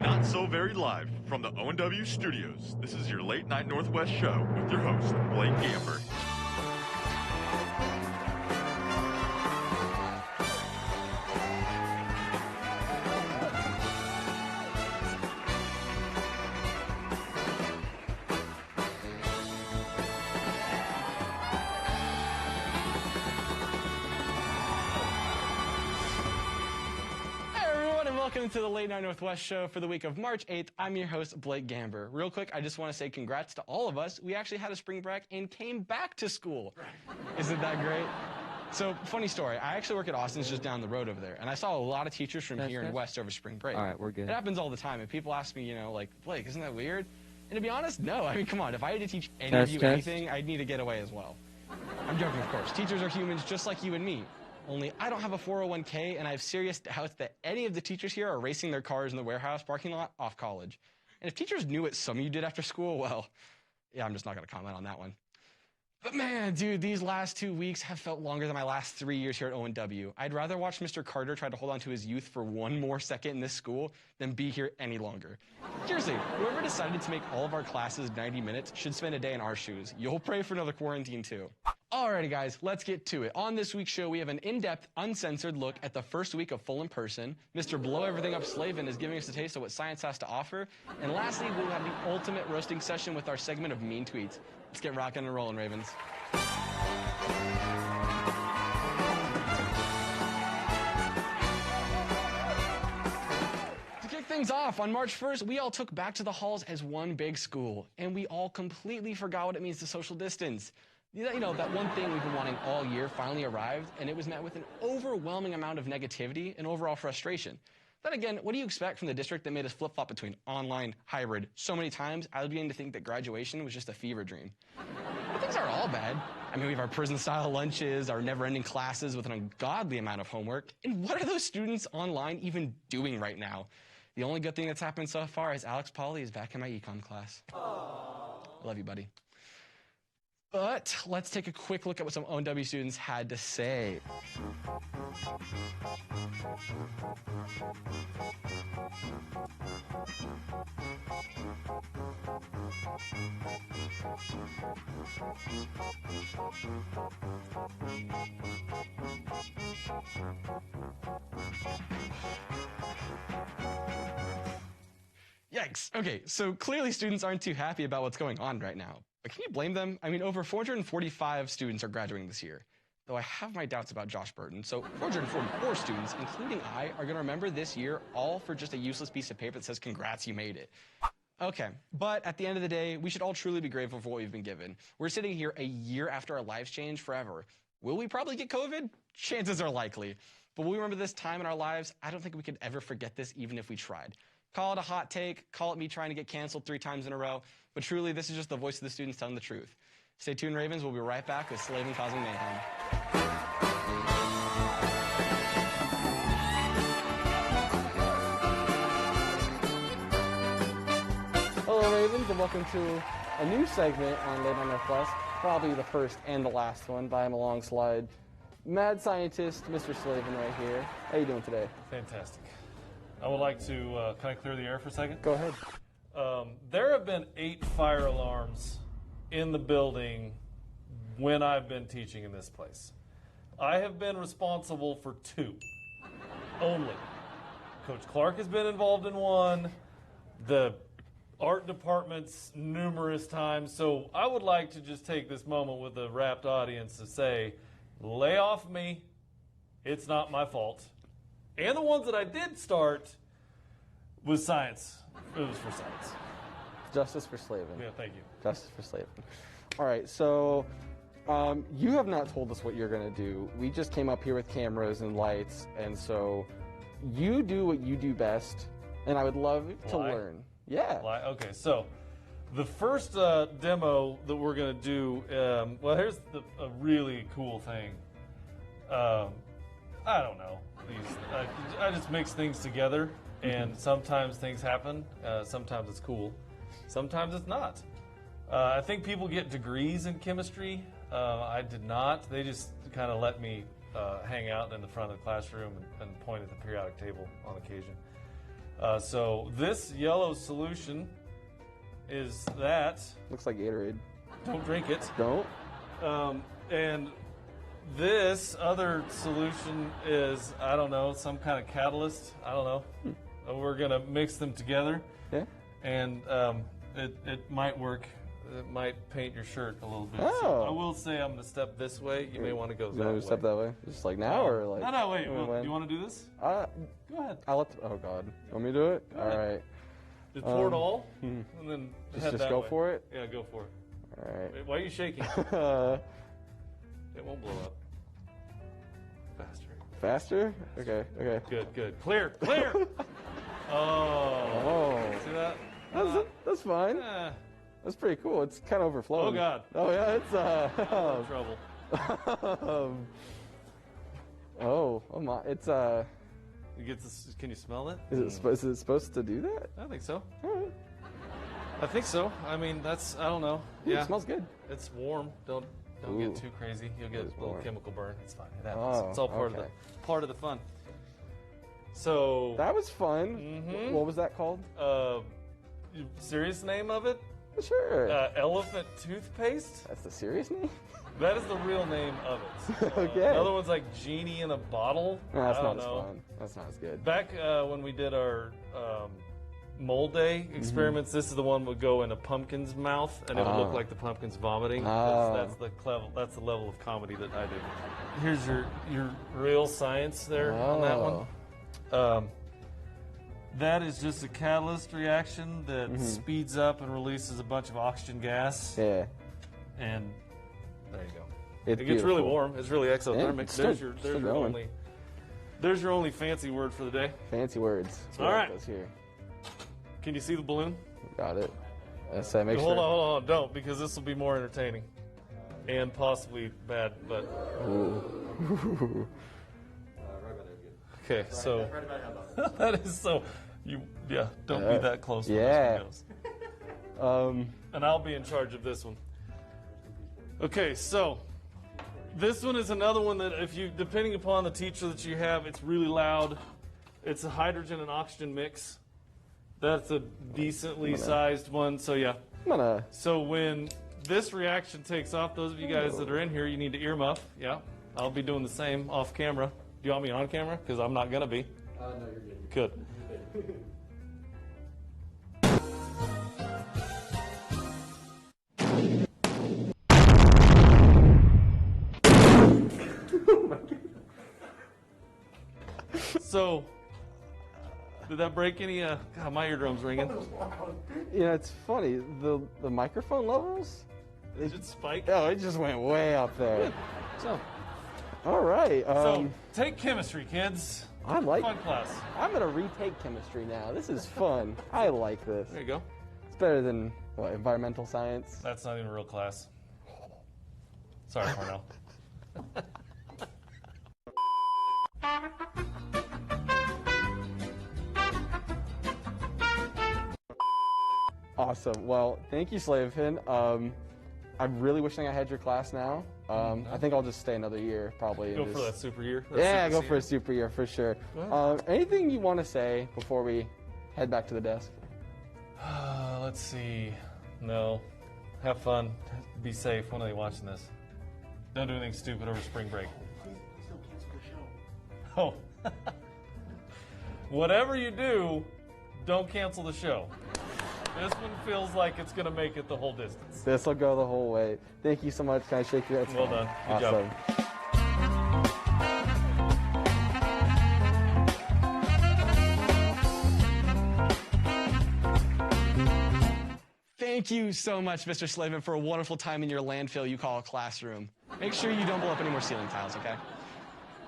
Not so very live from the ONW studios. This is your late night Northwest show with your host, Blake Gamber. Welcome to the Late Night Northwest show for the week of March 8th. I'm your host, Blake Gamber. Real quick, I just want to say congrats to all of us. We actually had a spring break and came back to school. Isn't that great? So, funny story. I actually work at Austin's just down the road over there, and I saw a lot of teachers from here in West over spring break. All right, we're good. It happens all the time, and people ask me, you know, like, Blake, isn't that weird? And to be honest, no. I mean, come on. If I had to teach any of you anything, I'd need to get away as well. I'm joking, of course. Teachers are humans just like you and me. Only I don't have a 401k, and I have serious doubts that any of the teachers here are racing their cars in the warehouse parking lot off college. And if teachers knew what some of you did after school, well, yeah, I'm just not going to comment on that one. But man, dude, these last 2 weeks have felt longer than my last 3 years here at ONW. I'd rather watch Mr. Carter try to hold on to his youth for one more second in this school than be here any longer. Seriously, whoever decided to make all of our classes 90 minutes should spend a day in our shoes. You'll pray for another quarantine too. Alrighty guys, let's get to it. On this week's show, we have an in-depth, uncensored look at the first week of full in-person. Mr. Blow Everything Up Slavin is giving us a taste of what science has to offer. And lastly, we'll have the ultimate roasting session with our segment of mean tweets. Let's get rocking and rolling, Ravens. To kick things off, on March 1st, we all took back to the halls as one big school. And we all completely forgot what it means to social distance. You know, that one thing we've been wanting all year finally arrived, and it was met with an overwhelming amount of negativity and overall frustration. Then again, what do you expect from the district that made us flip-flop between online, hybrid so many times? I was beginning to think that graduation was just a fever dream. But things aren't all bad. I mean, we have our prison-style lunches, our never-ending classes with an ungodly amount of homework. And what are those students online even doing right now? The only good thing that's happened so far is Alex Pauly is back in my econ class. Aww. Love you, buddy. But let's take a quick look at what some ONW students had to say. Yikes. Okay, so clearly students aren't too happy about what's going on right now. But can you blame them? I mean, over 445 students are graduating this year. Though I have my doubts about Josh Burton, so 444 students, including I, are going to remember this year all for just a useless piece of paper that says, congrats, you made it. Okay, but at the end of the day, we should all truly be grateful for what we've been given. We're sitting here a year after our lives changed forever. Will we probably get COVID? Chances are likely. But will we remember this time in our lives? I don't think we could ever forget this even if we tried. Call it a hot take, call it me trying to get canceled 3 times in a row, but truly this is just the voice of the students telling the truth. Stay tuned, Ravens. We'll be right back with Slavin Causing Mayhem. Hello, Ravens, and welcome to a new segment on Late Night Northwest, probably the first and the last one, but I'm alongside mad scientist, Mr. Slavin right here. How you doing today? Fantastic. I would like to, can I clear the air for a second? Go ahead. There have been 8 fire alarms in the building when I've been teaching in this place. I have been responsible for 2 only. Coach Clark has been involved in 1, the art department's numerous times. So I would like to just take this moment with the rapt audience to say, lay off me, it's not my fault. And the ones that I did start was science. It was for science. Justice for Slavin. Yeah, thank you. Justice for Slavin. All right, so you have not told us what you're going to do. We just came up here with cameras and lights, and so you do what you do best, and I would love to learn. Yeah. Okay, so the first demo that we're going to do, well, here's a really cool thing. I don't know. I just mix things together, and sometimes things happen. Sometimes it's cool. Sometimes it's not. I think people get degrees in chemistry. I did not. They just kind of let me hang out in the front of the classroom and point at the periodic table on occasion. So this yellow solution is that. Looks like Gatorade. Don't drink it. Don't? And this other solution is, I don't know, some kind of catalyst. I don't know. We're going to mix them together. Yeah. And it might work. It might paint your shirt a little bit. Oh. So I will say I'm going to step this way. You may want to go that way. You want to step that way? Just like now or like? No, wait. Do you want to do this? Go ahead. Oh, God. You want me to do it? All right. Just pour it all, and then head just that go way. for it? Yeah, go for it. All right. Wait, why are you shaking? It won't blow up. Faster. Faster? Okay. Good. Clear. Oh. See that? That's fine. That's pretty cool. It's kind of overflowing. Oh, God. Oh, yeah, it's Trouble. oh my, it's You get this, can you smell it? Is it supposed to do that? I think so. All right. I think so. I mean, I don't know. Ooh, Yeah. it smells good. It's warm. Don't Ooh. get too crazy. You'll get a little warm. chemical burn. It's fine. It happens. Oh, It's all part of the fun. So That was fun. What was that called? serious name of it? Sure. Elephant toothpaste. That's the serious name? That is the real name of it. Okay. Another one's like genie in a bottle. No, that's I not don't as know. fun. That's not as good. Back when we did our mold day experiments, this is the one that would go in a pumpkin's mouth, and it would look like the pumpkin's vomiting. That's the level of comedy that I do. Here's your real science there on that one. That is just a catalyst reaction that speeds up and releases a bunch of oxygen gas. Yeah. And there you go. It's It gets really beautiful. warm. It's really exothermic. it's There's still your only fancy word for the day. Fancy words. That's what All right. it does here. Can you see the balloon? Got it. Let's make Hold sure. on, don't, because this will be more entertaining and possibly bad. But Ooh. okay, so that is so. Don't be that close. When Yeah. this one goes. And I'll be in charge of this one. Okay, so this one is another one that depending upon the teacher that you have, it's really loud. It's a hydrogen and oxygen mix. That's a decently sized one. So yeah. So when this reaction takes off, those of you guys that are in here, you need to earmuff. Yeah, I'll be doing the same off camera. Do you want me on camera? Because I'm not gonna be. No, you're good. Good. So, did that break any? God, my eardrum's ringing. You know, it's funny. The microphone levels. Did it spike? Oh, it just went way up there. So, All right. so take chemistry, kids. I like. Fun class. I'm gonna retake chemistry now. This is fun. I like this. There you go. It's better than what, environmental science. That's not even a real class. Sorry, Cornell. Awesome. Well, thank you, Slavefin. I'm really wishing I had your class now. I think I'll just stay another year, probably. Go for that super year. Yeah, go for a super year for sure. Anything you want to say before we head back to the desk? Let's see. No. Have fun. Be safe. When are they watching this? Don't do anything stupid over spring break. Please don't cancel the show. Oh. Whatever you do, don't cancel the show. This one feels like it's going to make it the whole distance. This will go the whole way. Thank you so much. Can I shake your hand? Well done. Good job. Awesome. Thank you so much, Mr. Slavin, for a wonderful time in your landfill you call a classroom. Make sure you don't blow up any more ceiling tiles, okay?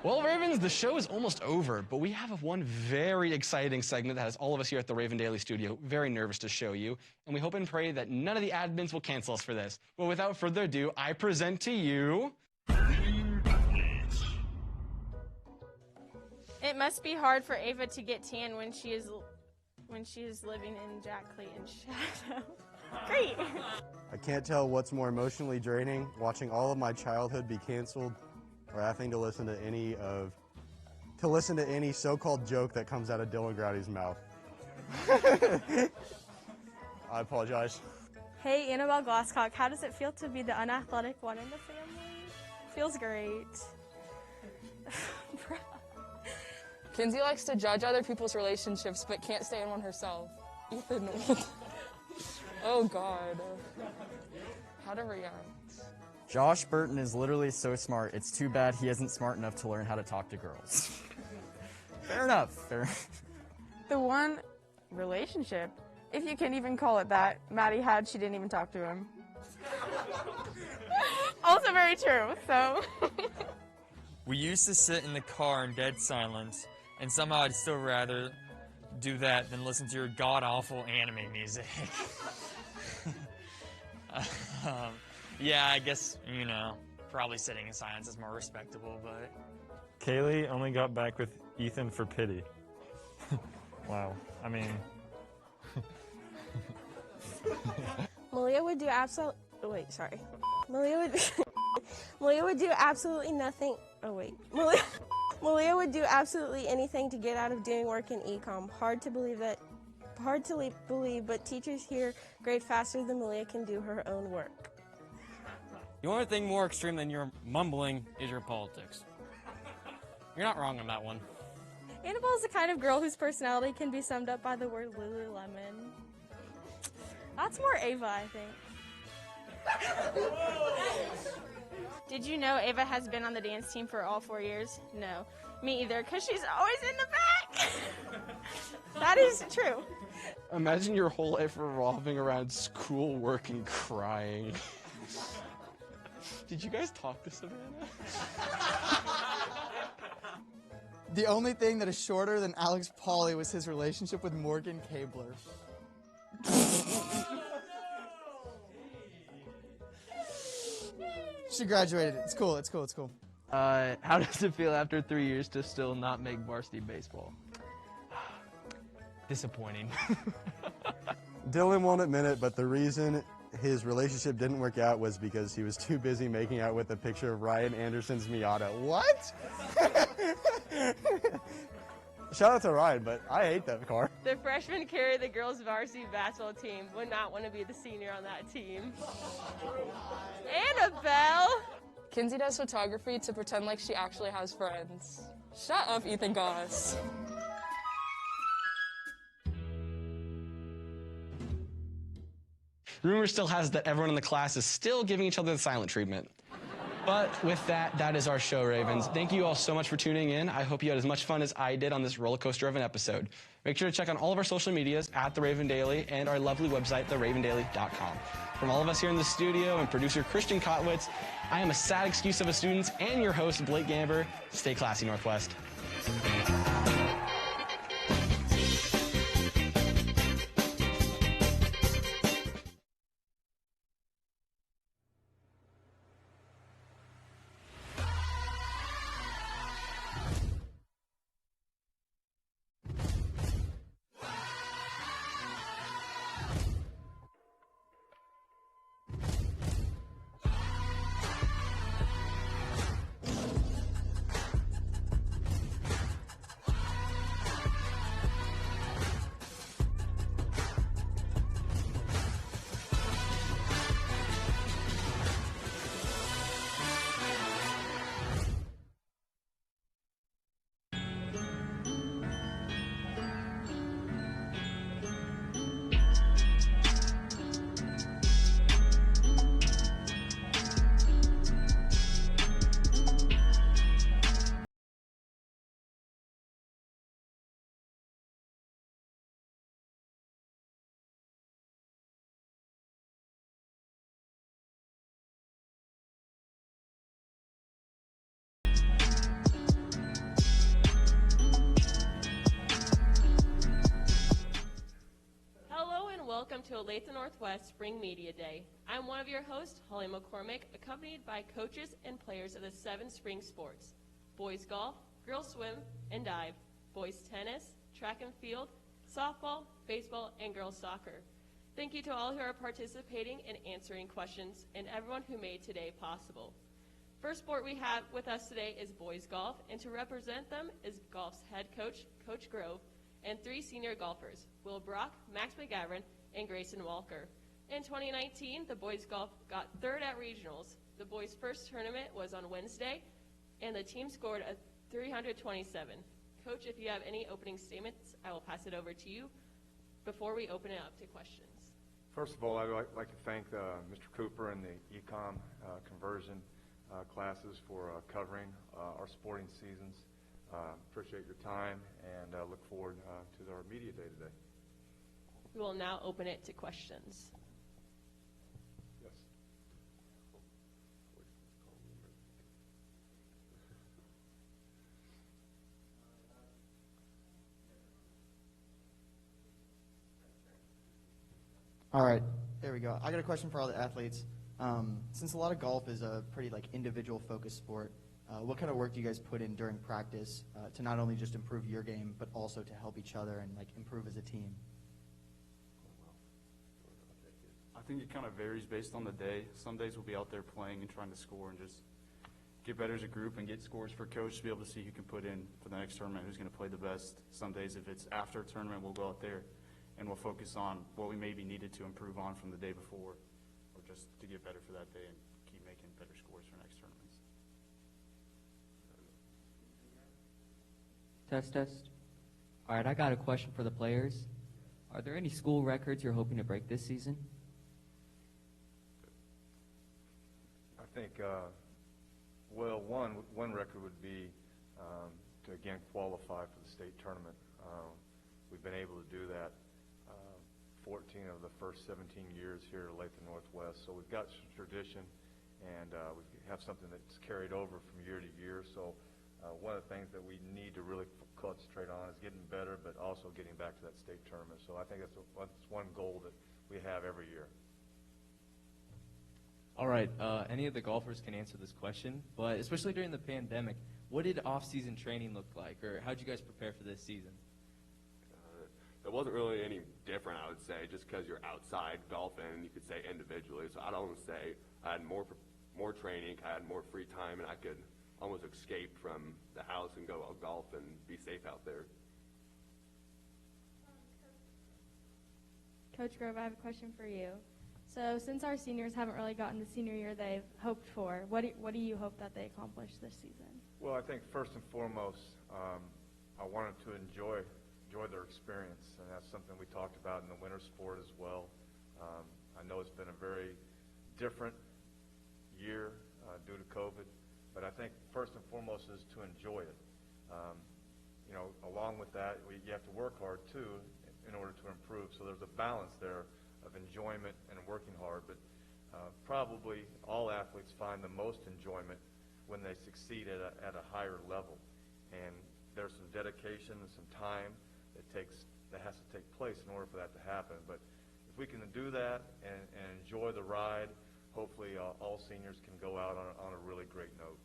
Well, Ravens, the show is almost over, but we have one very exciting segment that has all of us here at the Raven Daily Studio very nervous to show you, and we hope and pray that none of the admins will cancel us for this. Well, without further ado, I present to you... It must be hard for Ava to get tan when she is living in Jack Clayton's shadow. Great. I can't tell what's more emotionally draining, watching all of my childhood be canceled or having to listen to any so-called joke that comes out of Dylan Growdy's mouth. I apologize. Hey, Annabelle Glasscock, how does it feel to be the unathletic one in the family? Feels great. Kinsey likes to judge other people's relationships but can't stay in one herself. Ethan, oh God. How to react? Josh Burton is literally so smart, it's too bad he isn't smart enough to learn how to talk to girls. Fair enough. Fair. The one relationship, if you can even call it that, Maddie had, she didn't even talk to him. Also very true, so. We used to sit in the car in dead silence, and somehow I'd still rather do that than listen to your god-awful anime music. Yeah, I guess, you know, probably sitting in silence is more respectable, but... Kaylee only got back with Ethan for pity. Wow, I mean... Malia would do absolutely... Wait, sorry. Malia would do absolutely nothing... Oh, wait. Malia would do absolutely anything to get out of doing work in e-com. Hard to believe, but teachers here grade faster than Malia can do her own work. The only thing more extreme than your mumbling is your politics. You're not wrong on that one. Annabelle is the kind of girl whose personality can be summed up by the word Lululemon. That's more Ava, I think. Did you know Ava has been on the dance team for all 4 years? No. Me either, because she's always in the back. That is true. Imagine your whole life revolving around school, work, and crying. Did you guys talk to Savannah? The only thing that is shorter than Alex Pauley was his relationship with Morgan Cabler. She graduated. It's cool. It's cool. It's cool. How does it feel after 3 years to still not make varsity baseball? Disappointing. Dylan won't admit it, but the reason his relationship didn't work out was because he was too busy making out with a picture of Ryan Anderson's Miata. What? Shout out to Ryan, but I hate that car. The freshman carried the girls' varsity basketball team. Would not want to be the senior on that team. Annabelle! Kinsey does photography to pretend like she actually has friends. Shut up, Ethan Goss. Rumor still has that everyone in the class is still giving each other the silent treatment. But with that, that is our show, Ravens. Thank you all so much for tuning in. I hope you had as much fun as I did on this roller coaster of an episode. Make sure to check on all of our social medias at The Raven Daily and our lovely website, theravendaily.com. From all of us here in the studio and producer Christian Kotwitz, I am a sad excuse of a student and your host, Blake Gamber. Stay classy, Northwest. Welcome to Olathe Northwest Spring Media Day. I'm one of your hosts, Holly McCormick, accompanied by coaches and players of the 7 spring sports: boys golf, girls swim and dive, boys tennis, track and field, softball, baseball, and girls soccer. Thank you to all who are participating and answering questions, and everyone who made today possible. First sport we have with us today is boys golf, and to represent them is golf's head coach, Coach Grove, and 3 senior golfers, Will Brock, Max McGavran, and Grayson Walker. In 2019, the boys golf got 3rd at regionals. The boys' first tournament was on Wednesday, and the team scored a 327. Coach, if you have any opening statements, I will pass it over to you before we open it up to questions. First of all, I'd like to thank Mr. Cooper and the econ conversion classes for covering our sporting seasons. Appreciate your time and look forward to our media day today. We will now open it to questions. Yes. All right, there we go. I got a question for all the athletes. Since a lot of golf is a pretty individual focused sport, what kind of work do you guys put in during practice to not only just improve your game, but also to help each other and improve as a team? I think it kind of varies based on the day. Some days we'll be out there playing and trying to score and just get better as a group and get scores for coach to be able to see who can put in for the next tournament, who's going to play the best. Some days if it's after a tournament, we'll go out there and we'll focus on what we maybe needed to improve on from the day before or just to get better for that day and keep making better scores for next tournaments. Test, test. All right, I got a question for the players. Are there any school records you're hoping to break this season? I think, well, one record would be to again qualify for the state tournament. We've been able to do that 14 of the first 17 years here at Olathe Northwest. So we've got some tradition, and we have something that's carried over from year to year. So one of the things that we need to really concentrate on is getting better, but also getting back to that state tournament. So I think that's one goal that we have every year. All right, any of the golfers can answer this question, but especially during the pandemic, what did off-season training look like, or how did you guys prepare for this season? It wasn't really any different, I would say, just because you're outside golfing, you could say individually. So I'd almost say I had more training, I had more free time, and I could almost escape from the house and go out golf and be safe out there. Coach Grove, I have a question for you. So since our seniors haven't really gotten the senior year they've hoped for, what do you hope that they accomplish this season? Well, I think first and foremost, I wanted to enjoy their experience, and that's something we talked about in the winter sport as well. I know it's been a very different year due to COVID, but I think first and foremost is to enjoy it. Along with that, you have to work hard too in order to improve. So there's a balance there of enjoyment and working hard, but probably all athletes find the most enjoyment when they succeed at a higher level. And there's some dedication and some time that has to take place in order for that to happen. But if we can do that and enjoy the ride, hopefully all seniors can go out on a really great note.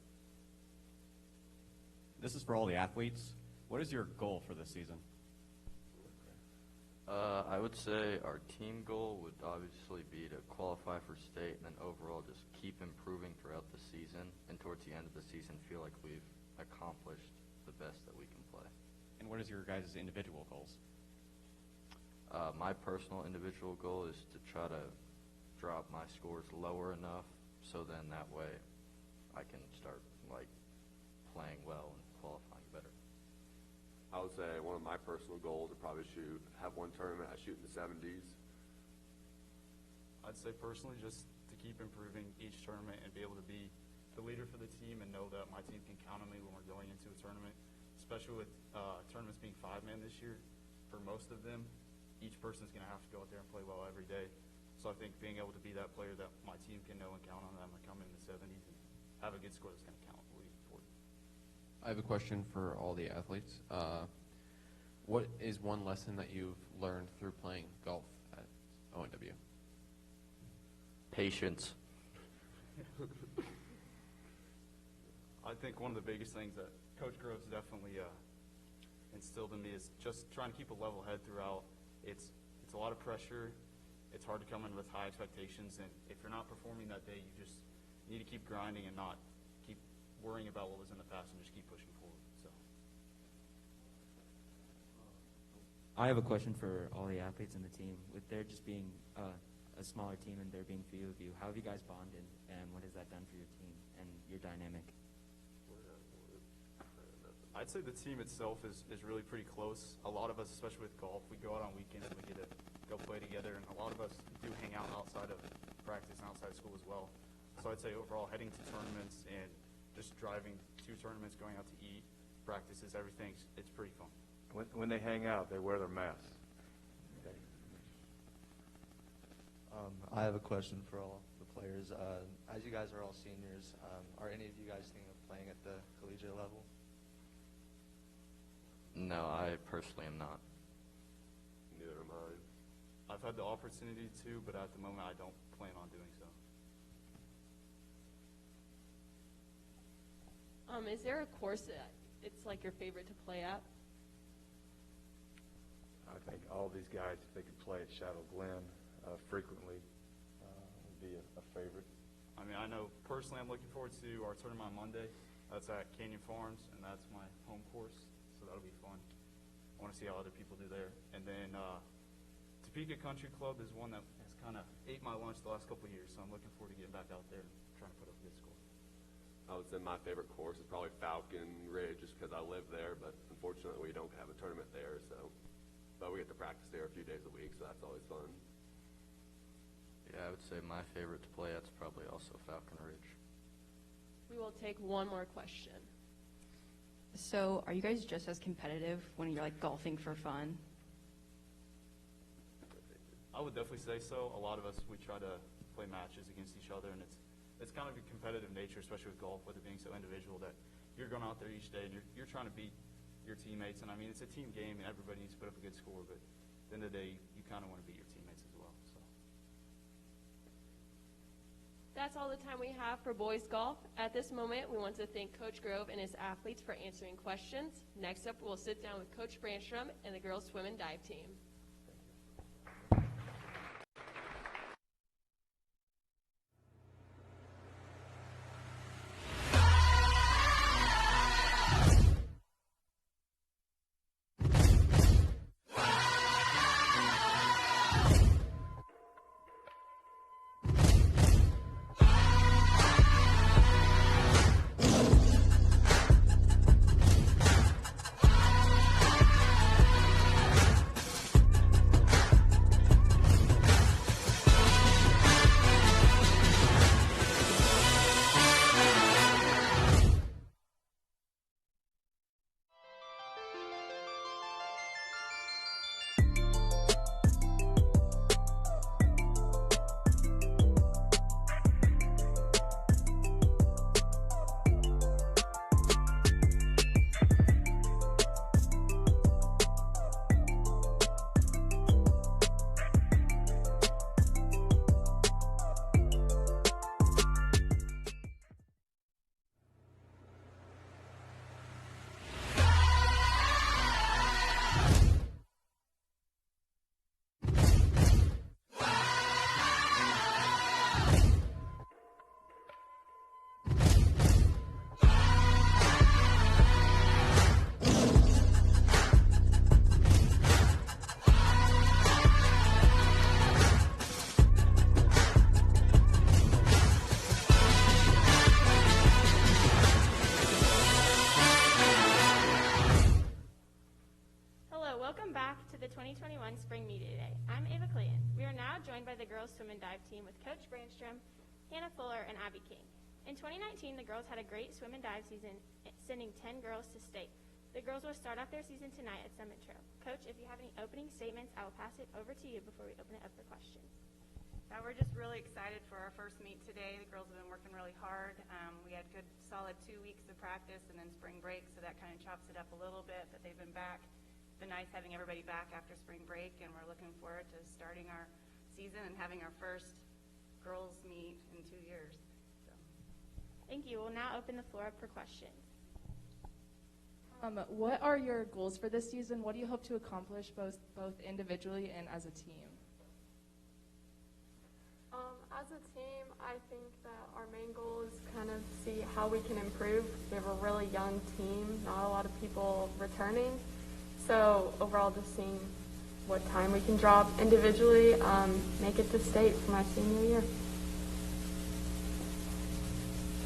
This is for all the athletes. What is your goal for this season? I would say our team goal would obviously be to qualify for state and then overall just keep improving throughout the season, and towards the end of the season feel like we've accomplished the best that we can play. And what is your guys' individual goals? My personal individual goal is to try to drop my scores lower enough so then that way I can start playing well and qualifying better. I would say one of my personal goals would probably have one tournament I shoot in the 70s. I'd say personally just to keep improving each tournament and be able to be the leader for the team and know that my team can count on me when we're going into a tournament, especially with tournaments being 5-man this year. For most of them, each person's going to have to go out there and play well every day. So I think being able to be that player that my team can know and count on that I'm going to come in the 70s and have a good score that's going to count moving forward. I have a question for all the athletes. What is one lesson that you've learned through playing golf at ONW? Patience. I think one of the biggest things that Coach Groves definitely instilled in me is just trying to keep a level head throughout. It's a lot of pressure. It's hard to come in with high expectations, and if you're not performing that day, you just need to keep grinding and not keep worrying about what was in the past and just keep pushing forward. So. I have a question for all the athletes in the team. With there just being a smaller team and there being few of you, how have you guys bonded, and what has that done for your team and your dynamic? I'd say the team itself is really pretty close. A lot of us, especially with golf, we go out on weekends and we get to go play together, and a lot of us do hang out outside of practice and outside school as well. So I'd say overall heading to tournaments and just driving to tournaments, going out to eat, practices, everything, it's pretty fun. When they hang out, they wear their masks. Okay. I have a question for all the players. As you guys are all seniors, are any of you guys thinking of playing at the collegiate level? No, I personally am not. Neither am I. I've had the opportunity to, but at the moment I don't plan on doing so. Is there a course that it's like your favorite to play at? I think all these guys, if they could play at Shadow Glen frequently, would be a favorite. I mean, I know personally I'm looking forward to our tournament on Monday. That's at Canyon Farms, and that's my home course, so that'll be fun. I want to see how other people do there. And then Topeka Country Club is one that has kind of ate my lunch the last couple of years, so I'm looking forward to getting back out there and trying to put up a good score. I would say my favorite course is probably Falcon Ridge, just because I live there, but unfortunately we don't have a tournament there, but we get to practice there a few days a week, so that's always fun. Yeah, I would say my favorite to play at's probably also Falcon Ridge. We will take one more question. So are you guys just as competitive when you're like golfing for fun? I would definitely say so. A lot of us, we try to play matches against each other, and it's kind of a competitive nature, especially with golf, with it being so individual, that you're going out there each day and you're trying to beat your teammates. And I mean, it's a team game and everybody needs to put up a good score, but at the end of the day, you kind of want to beat your teammates as well. So That's all the time we have for boys golf. At this moment, we want to thank Coach Grove and his athletes for answering questions. Next up, we'll sit down with Coach Brandstrom and the girls swim and dive team. Welcome back to the 2021 Spring Media Day. I'm Ava Clayton. We are now joined by the girls swim and dive team with Coach Brandstrom, Hannah Fuller, and Abby King. In 2019, the girls had a great swim and dive season, sending 10 girls to state. The girls will start off their season tonight at Summit Trail. Coach, if you have any opening statements, I will pass it over to you before we open it up for questions. We're just really excited for our first meet today. The girls have been working really hard. We had good, solid 2 weeks of practice and then spring break, so that kind of chops it up a little bit, but they've been back. It's been nice having everybody back after spring break, and we're looking forward to starting our season and having our first girls meet in 2 years. So. Thank you. We'll now open the floor up for questions. What are your goals for this season? What do you hope to accomplish both individually and as a team? As a team, I think that our main goal is kind of see how we can improve. We have a really young team, not a lot of people returning. So overall, just seeing what time we can drop individually, make it to state for my senior year.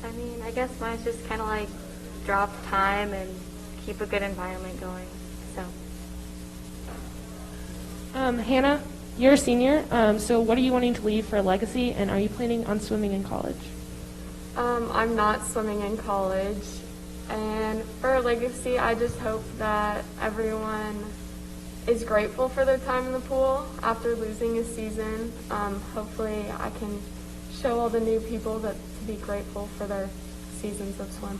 I mean, I guess mine's just kind of like drop time and keep a good environment going. So. Hannah, you're a senior, so what are you wanting to leave for a legacy, and are you planning on swimming in college? I'm not swimming in college, and for a legacy, I just hope that everyone is grateful for their time in the pool after losing a season. Hopefully, I can show all the new people that to be grateful for their seasons of swim.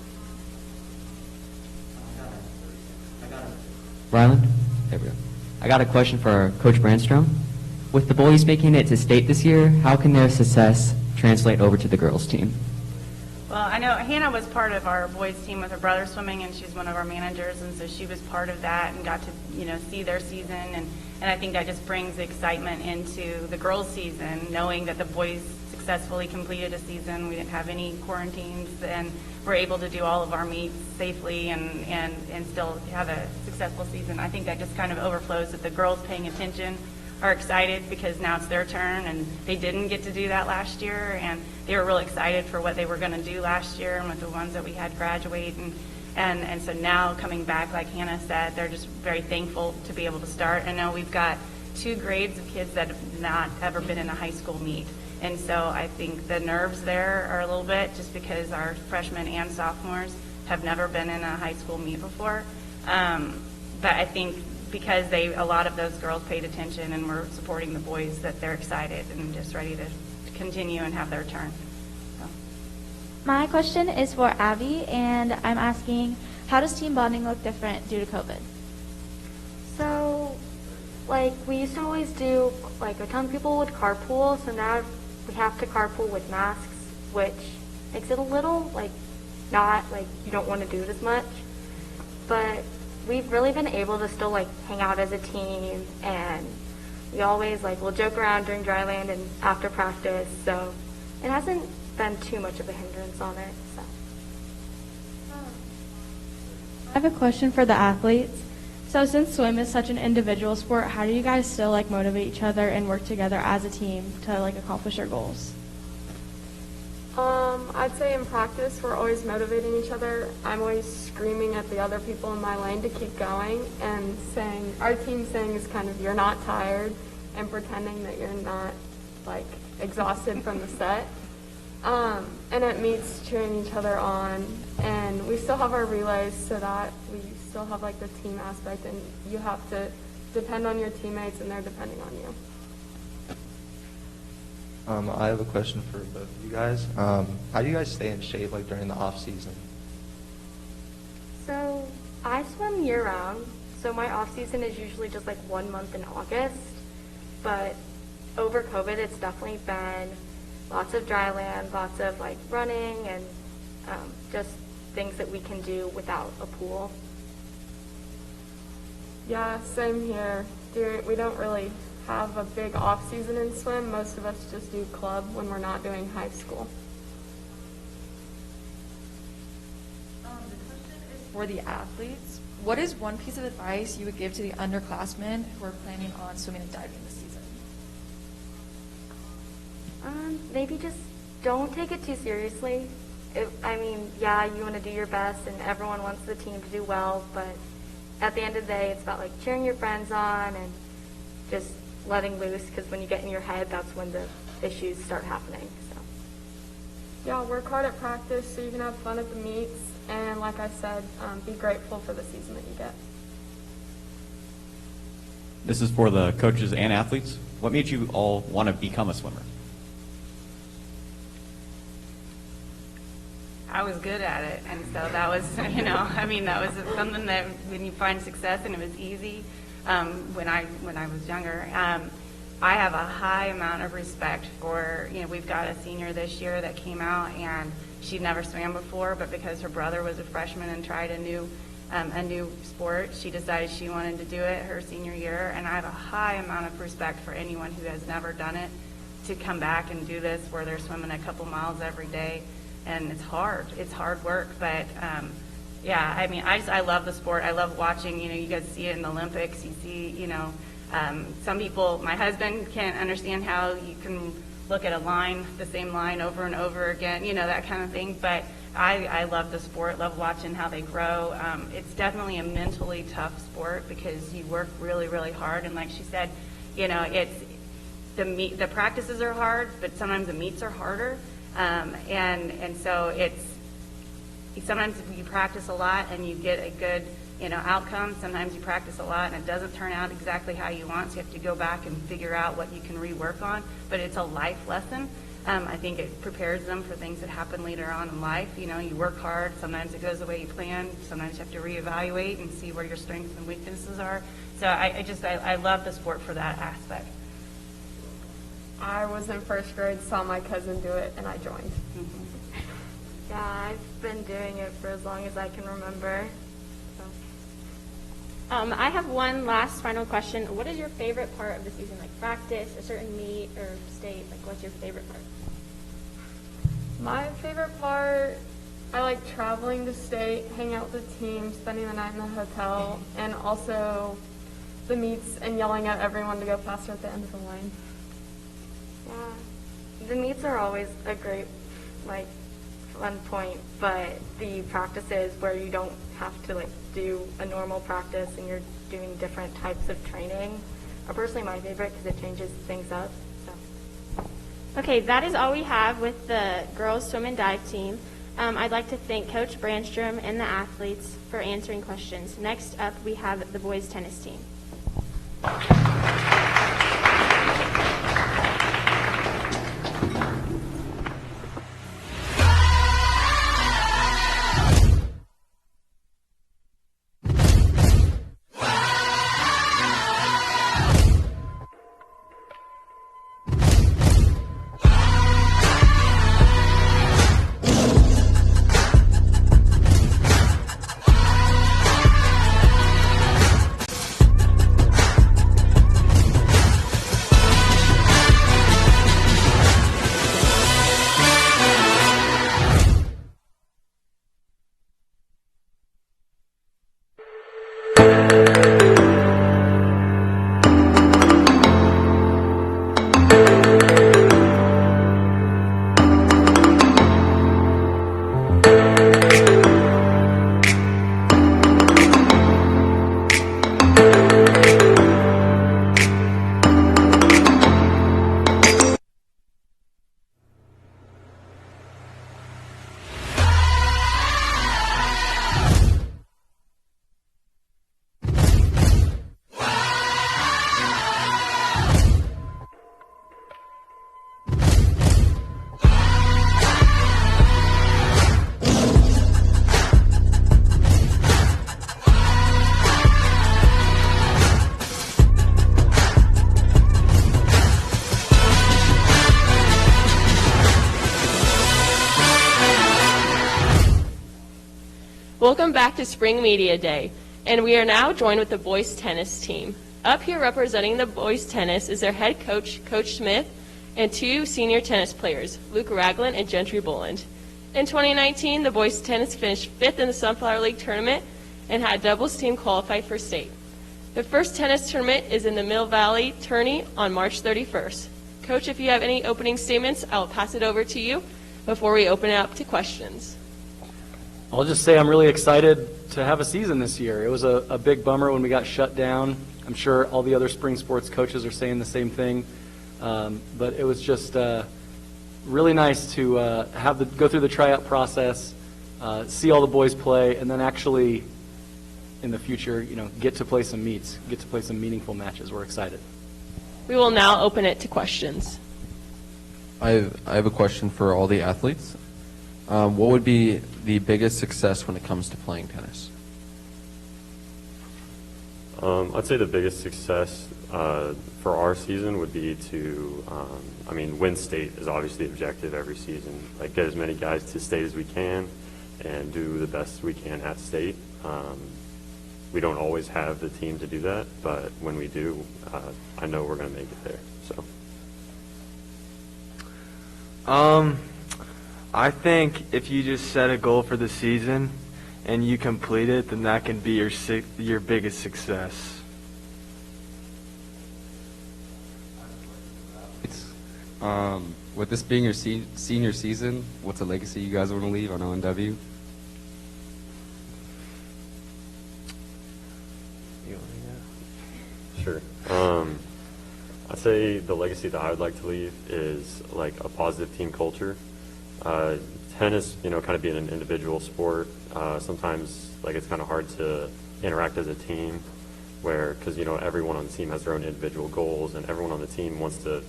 Ryland? There we go. I got a question for Coach Brandstrom. With the boys making it to state this year, how can their success translate over to the girls' team? Well, I know Hannah was part of our boys' team with her brother swimming, and she's one of our managers, and so she was part of that and got to, see their season, and I think that just brings excitement into the girls' season, knowing that the boys successfully completed a season. We didn't have any quarantines, and we're able to do all of our meets safely and still have a successful season. I think that just kind of overflows that the girls paying attention are excited because now it's their turn, and they didn't get to do that last year, and they were really excited for what they were going to do last year and with the ones that we had graduate, and so now coming back, like Hannah said, they're just very thankful to be able to start. I know we've got 2 grades of kids that have not ever been in a high school meet, and so I think the nerves there are a little bit just because our freshmen and sophomores have never been in a high school meet before, but I think because a lot of those girls paid attention and were supporting the boys, that they're excited and just ready to continue and have their turn. So. My question is for Abby, and I'm asking, how does team bonding look different due to COVID? So, we used to always do, a ton of people would carpool, so now we have to carpool with masks, which makes it a little, not, you don't want to do it as much. But we've really been able to still, hang out as a team, and we always, we'll joke around during dry land and after practice, so it hasn't been too much of a hindrance on it, so. I have a question for the athletes. So since swim is such an individual sport, how do you guys still, motivate each other and work together as a team to, accomplish your goals? I'd say in practice, we're always motivating each other. I'm always screaming at the other people in my lane to keep going, and our team saying is kind of, you're not tired, and pretending that you're not, exhausted from the set. And at meets, cheering each other on, and we still have our relays so that we still have, the team aspect, and you have to depend on your teammates, and they're depending on you. I have a question for both of you guys. How do you guys stay in shape during the off season? So I swim year round. So my off season is usually just 1 month in August. But over COVID, it's definitely been lots of dry land, lots of running, and just things that we can do without a pool. Yeah, same here. We don't really have a big off season in swim. Most of us just do club when we're not doing high school. The question is for the athletes. What is one piece of advice you would give to the underclassmen who are planning on swimming and diving this season? Maybe just don't take it too seriously. Yeah, you want to do your best, and everyone wants the team to do well, but at the end of the day, it's about cheering your friends on and just letting loose, because when you get in your head, that's when the issues start happening. So. Yeah, work hard at practice so you can have fun at the meets, and like I said, be grateful for the season that you get. This is for the coaches and athletes. What made you all want to become a swimmer? I was good at it, and so that was, that was something that when you find success and it was easy. When I was younger, I have a high amount of respect for, we've got a senior this year that came out, and she'd never swam before, but because her brother was a freshman and tried a new sport, she decided she wanted to do it her senior year, and I have a high amount of respect for anyone who has never done it to come back and do this, where they're swimming a couple miles every day, and it's hard work, but yeah, I love the sport. I love watching, you guys see it in the Olympics. You see, Some people, my husband can't understand how you can look at a line, the same line over and over again, that kind of thing. But I love the sport, love watching how they grow. It's definitely a mentally tough sport because you work really, really hard. And like she said, it's the practices are hard, but sometimes the meets are harder. And so sometimes you practice a lot and you get a good outcome. Sometimes you practice a lot and it doesn't turn out exactly how you want, so you have to go back and figure out what you can rework on. But it's a life lesson. I think it prepares them for things that happen later on in life. You work hard. Sometimes it goes the way you plan. Sometimes you have to reevaluate and see where your strengths and weaknesses are. So I love the sport for that aspect. I was in first grade, saw my cousin do it, and I joined. Yeah, I've been doing it for as long as I can remember. I have one last final question. What is your favorite part of the season? Like practice, a certain meet, or state? Like, what's your favorite part? My favorite part, I like traveling to state, hanging out with the team, spending the night in the hotel, and also the meets and yelling at everyone to go faster at the end of the line. Yeah, the meets are always a great, fun point, but the practices where you don't have to do a normal practice and you're doing different types of training are personally my favorite because it changes things up. So. Okay, that is all we have with the girls swim and dive team. I'd like to thank Coach Brandstrom and the athletes for answering questions. Next up, we have the boys tennis team. Welcome back to Spring Media Day, and we are now joined with the boys tennis team. Up here representing the boys tennis is their head coach, Coach Smith, and two senior tennis players, Luke Ragland and Gentry Boland. In 2019, the boys tennis finished 5th in the Sunflower League tournament and had doubles team qualify for state. The first tennis tournament is in the Mill Valley Tourney on March 31st. Coach, if you have any opening statements, I'll pass it over to you before we open it up to questions. I'll just say I'm really excited to have a season this year. It was a big bummer when we got shut down. I'm sure all the other spring sports coaches are saying the same thing. But it was just really nice to go through the tryout process, see all the boys play, and then actually in the future, get to play some meets, get to play some meaningful matches. We're excited. We will now open it to questions. I have a question for all the athletes. What would be the biggest success when it comes to playing tennis? I'd say the biggest success for our season would be to, win state is obviously the objective every season. Get as many guys to state as we can and do the best we can at state. We don't always have the team to do that, but when we do, I know we're going to make it there. So. I think if you just set a goal for the season and you complete it, then that can be your biggest success. With this being your senior season, what's a legacy you guys want to leave on ONW? Sure. I'd say the legacy that I would like to leave is like a positive team culture. Tennis, kind of being an individual sport, sometimes like it's kind of hard to interact as a team, because everyone on the team has their own individual goals, and everyone on the team wants to,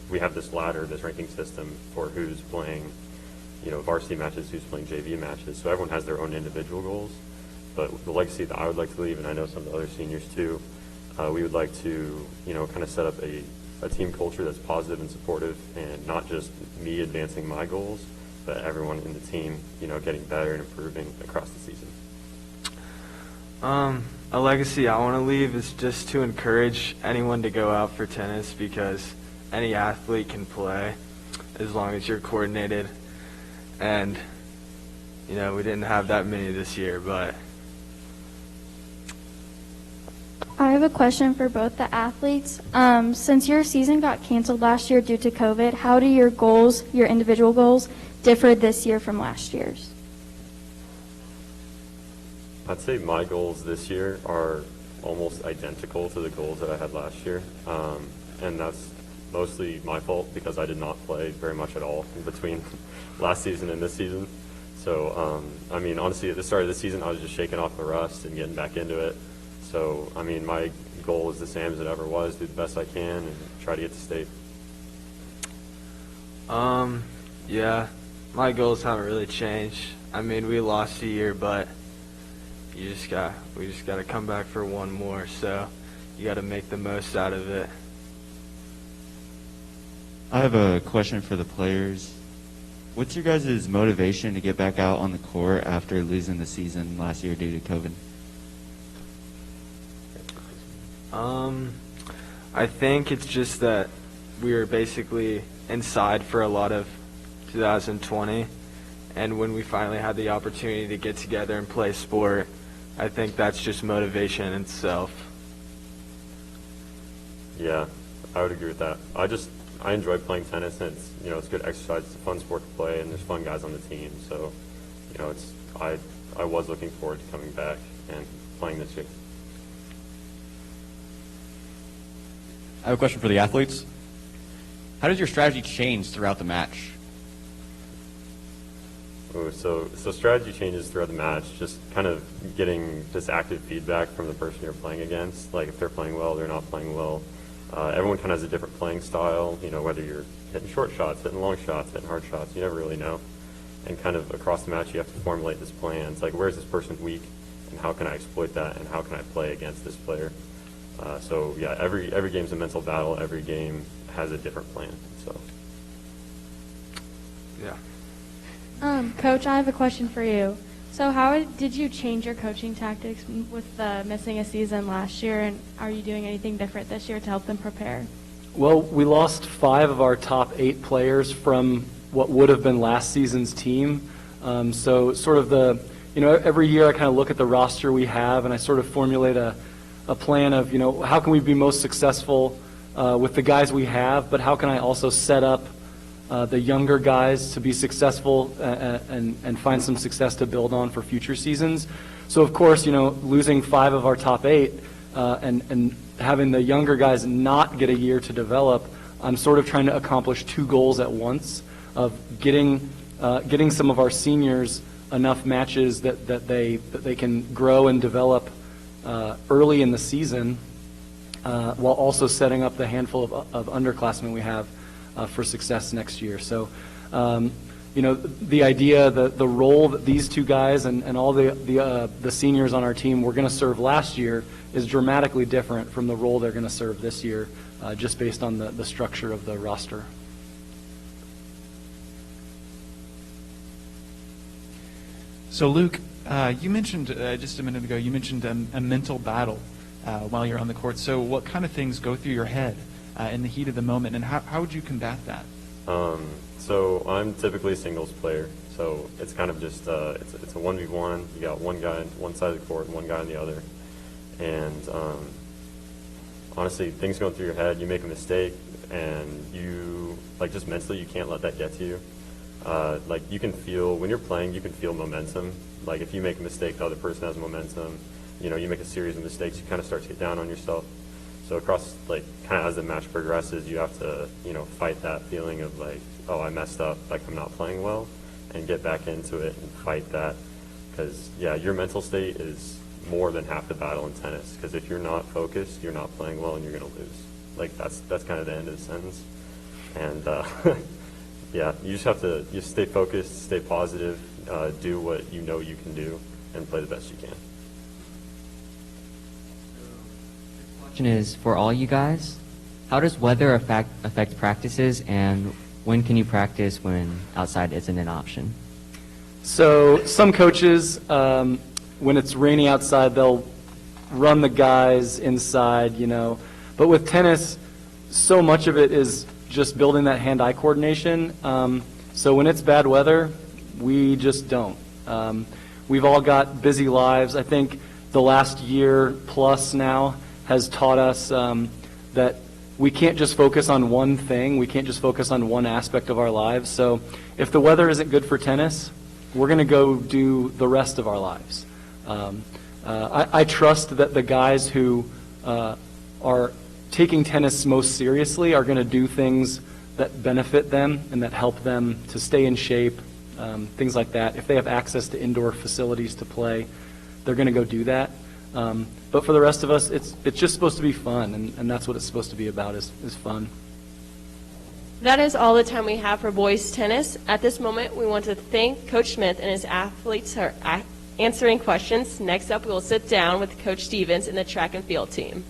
we have this ladder, this ranking system for who's playing, varsity matches, who's playing JV matches. So everyone has their own individual goals. But the legacy that I would like to leave, and I know some of the other seniors too, we would like to, kind of set up a team culture that's positive and supportive, and not just me advancing my goals, but everyone in the team, getting better and improving across the season. A legacy I want to leave is just to encourage anyone to go out for tennis, because any athlete can play as long as you're coordinated. And, we didn't have that many this year, but... I have a question for both the athletes. Since your season got canceled last year due to COVID, how do your goals, your individual goals, differ this year from last year's? I'd say my goals this year are almost identical to the goals that I had last year. And that's mostly my fault, because I did not play very much at all in between last season and this season. So, honestly, at the start of the season, I was just shaking off the rust and getting back into it. So, my goal is the same as it ever was, do the best I can and try to get to state. Yeah, my goals haven't really changed. We lost a year, but we just got to come back for one more, so you got to make the most out of it. I have a question for the players. What's your guys' motivation to get back out on the court after losing the season last year due to COVID? I think it's just that we were basically inside for a lot of 2020, and when we finally had the opportunity to get together and play sport, I think that's just motivation in itself. Yeah, I would agree with that. I enjoy playing tennis, and it's good exercise. It's a fun sport to play, and there's fun guys on the team. So, I was looking forward to coming back and playing this year. I have a question for the athletes. How does your strategy change throughout the match? So strategy changes throughout the match, just kind of getting just active feedback from the person you're playing against. Like if they're playing well, they're not playing well. Everyone kind of has a different playing style, whether you're hitting short shots, hitting long shots, hitting hard shots, you never really know. And kind of across the match, you have to formulate this plan. It's like, where's this person weak, and how can I exploit that, and how can I play against this player? So yeah, every game's a mental battle. Every game has a different plan. So yeah. Coach, I have a question for you. So how did you change your coaching tactics with missing a season last year, and are you doing anything different this year to help them prepare? Well, we lost 5 of our top 8 players from what would have been last season's team. So sort of every year I kind of look at the roster we have, and I sort of formulate a plan of, how can we be most successful with the guys we have, but how can I also set up the younger guys to be successful and find some success to build on for future seasons. So of course, losing 5 of our top 8 and having the younger guys not get a year to develop, I'm sort of trying to accomplish 2 goals at once of getting some of our seniors enough matches that they can grow and develop early in the season, while also setting up the handful of underclassmen we have for success next year. So, the idea, the role that these 2 guys and all the seniors on our team were going to serve last year is dramatically different from the role they're going to serve this year, just based on the structure of the roster. So Luke, you mentioned just a minute ago, you mentioned a mental battle while you're on the court. So what kind of things go through your head in the heat of the moment, and how would you combat that? So I'm typically a singles player, so it's kind of just it's a 1v1. You got one guy on one side of the court and one guy on the other, and honestly, things going through your head, you make a mistake, and you, like, just mentally, you can't let that get to you. Like, you can feel, when you're playing, you can feel momentum. Like, if you make a mistake, the other person has momentum. You know, you make a series of mistakes, you kind of start to get down on yourself. So across, like, kind of as the match progresses, you have to, you know, fight that feeling of, like, oh, I messed up, like, I'm not playing well, and get back into it and fight that. Because, yeah, your mental state is more than half the battle in tennis. Because if you're not focused, you're not playing well, and you're going to lose. Like, that's kind of the end of the sentence. And, yeah, you just have to just stay focused, stay positive, do what you know you can do, and play the best you can. Question is for all you guys, how does weather affect practices, and when can you practice when outside isn't an option? So some coaches, when it's rainy outside, they'll run the guys inside, you know. But with tennis, so much of it is just building that hand-eye coordination. So when it's bad weather, we just don't. We've all got busy lives. I think the last year plus now has taught us that we can't just focus on one thing. We can't just focus on one aspect of our lives. So if the weather isn't good for tennis, we're going to go do the rest of our lives. I trust that the guys who are taking tennis most seriously are going to do things that benefit them and that help them to stay in shape, things like that. If they have access to indoor facilities to play, they're going to go do that. But for the rest of us, it's just supposed to be fun, and that's what it's supposed to be about, is fun. That is all the time we have for boys tennis. At this moment, we want to thank Coach Smith and his athletes for answering questions. Next up, we will sit down with Coach Stevens and the track and field team.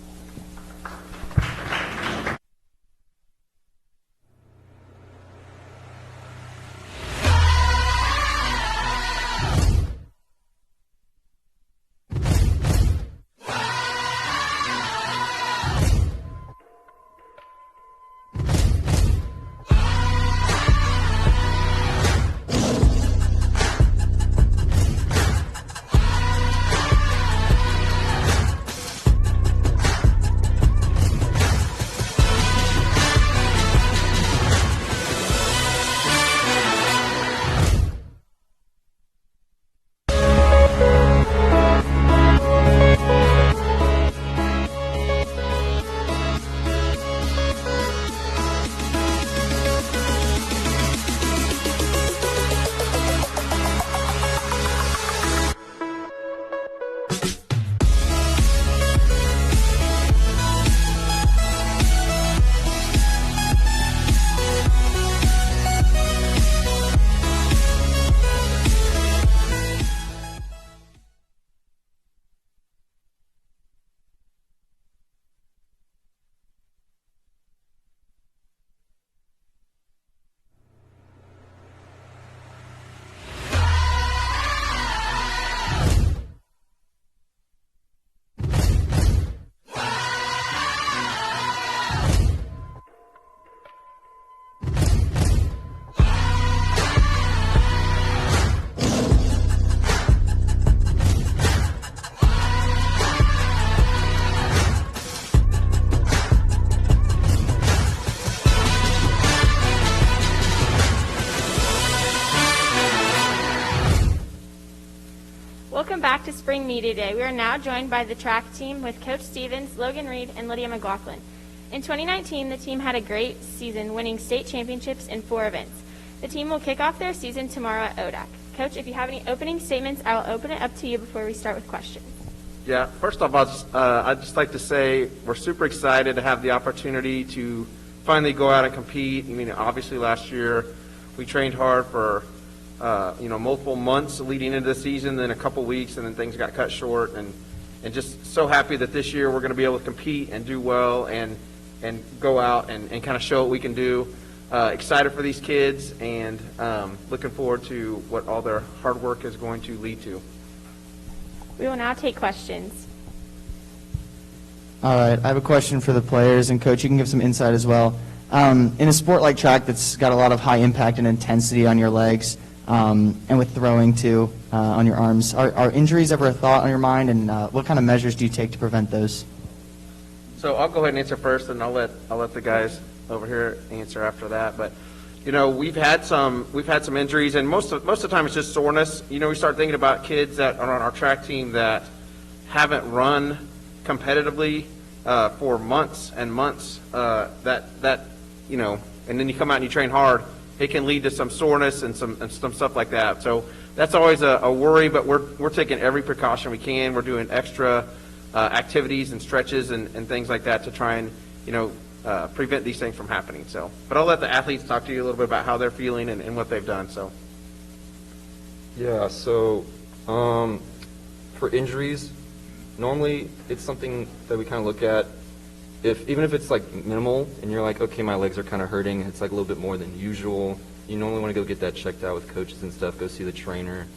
Welcome back to Spring Media Day. We are now joined by the track team with Coach Stevens, Logan Reed, and Lydia McLaughlin. In 2019, the team had a great season, winning state championships in 4 events. The team will kick off their season tomorrow at ODAC. Coach, if you have any opening statements, I will open it up to you before we start with questions. Yeah, first off, I'd just like to say we're super excited to have the opportunity to finally go out and compete. I mean, obviously last year we trained hard for multiple months leading into the season, then a couple weeks, and then things got cut short. And just so happy that this year we're going to be able to compete and do well and go out and kind of show what we can do. Excited for these kids and looking forward to what all their hard work is going to lead to. We will now take questions. All right, I have a question for the players, and Coach, you can give some insight as well. In a sport like track that's got a lot of high impact and intensity on your legs, and with throwing too on your arms, are injuries ever a thought on your mind, and what kind of measures do you take to prevent those? So I'll go ahead and answer first, and I'll let the guys over here answer after that. But we've had some injuries, and most of the time it's just soreness. We start thinking about kids that are on our track team that haven't run competitively for months and months. And then you come out and you train hard, it can lead to some soreness and some stuff like that. So that's always a worry, but we're taking every precaution we can. We're doing extra activities and stretches and things like that to try and prevent these things from happening. So, but I'll let the athletes talk to you a little bit about how they're feeling and what they've done. So, yeah. So, for injuries, normally it's something that we kind of look at. Even if it's like minimal, and you're like, okay, my legs are kind of hurting, it's like a little bit more than usual. You normally want to go get that checked out with coaches and stuff. Go see the trainer.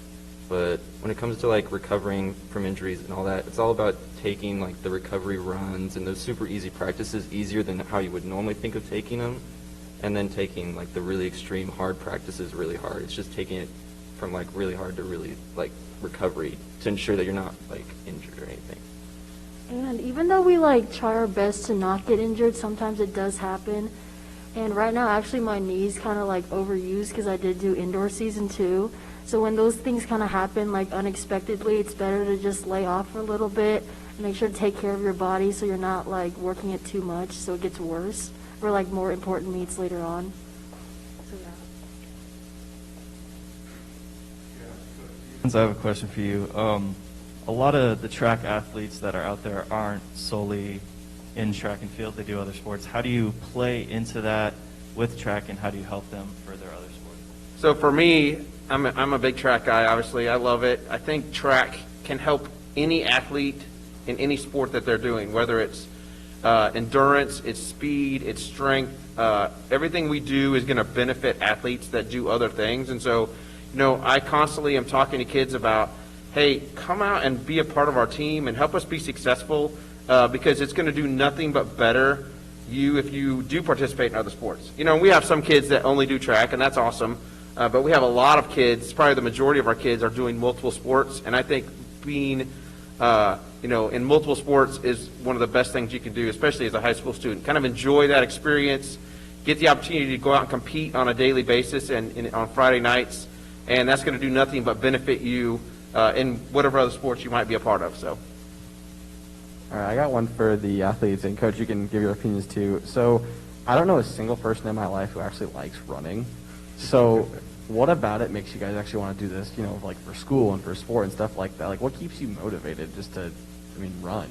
But when it comes to like recovering from injuries and all that, it's all about taking like the recovery runs and those super easy practices easier than how you would normally think of taking them, and then taking like the really extreme hard practices really hard. It's just taking it from like really hard to really like recovery to ensure that you're not like injured or anything. And even though we like try our best to not get injured, sometimes it does happen. And right now, actually, my knee's kind of like overused because I did do indoor season too. So when those things kind of happen like unexpectedly, it's better to just lay off for a little bit and make sure to take care of your body so you're not like working it too much so it gets worse for like more important meets later on. So yeah. I have a question for you. A lot of the track athletes that are out there aren't solely in track and field. They do other sports. How do you play into that with track, and how do you help them for their other sports? So for me, I'm a big track guy, obviously. I love it. I think track can help any athlete in any sport that they're doing, whether it's endurance, it's speed, it's strength. Everything we do is going to benefit athletes that do other things. And so, I constantly am talking to kids about, hey, come out and be a part of our team and help us be successful because it's going to do nothing but better you if you do participate in other sports. We have some kids that only do track, and that's awesome. But we have a lot of kids, probably the majority of our kids are doing multiple sports, and I think being, in multiple sports is one of the best things you can do, especially as a high school student. Kind of enjoy that experience, get the opportunity to go out and compete on a daily basis and on Friday nights, and that's going to do nothing but benefit you in whatever other sports you might be a part of. So. All right, I got one for the athletes, and Coach, you can give your opinions too. So I don't know a single person in my life who actually likes running. So what about it makes you guys actually want to do this, like for school and for sport and stuff like that? Like what keeps you motivated just to, run?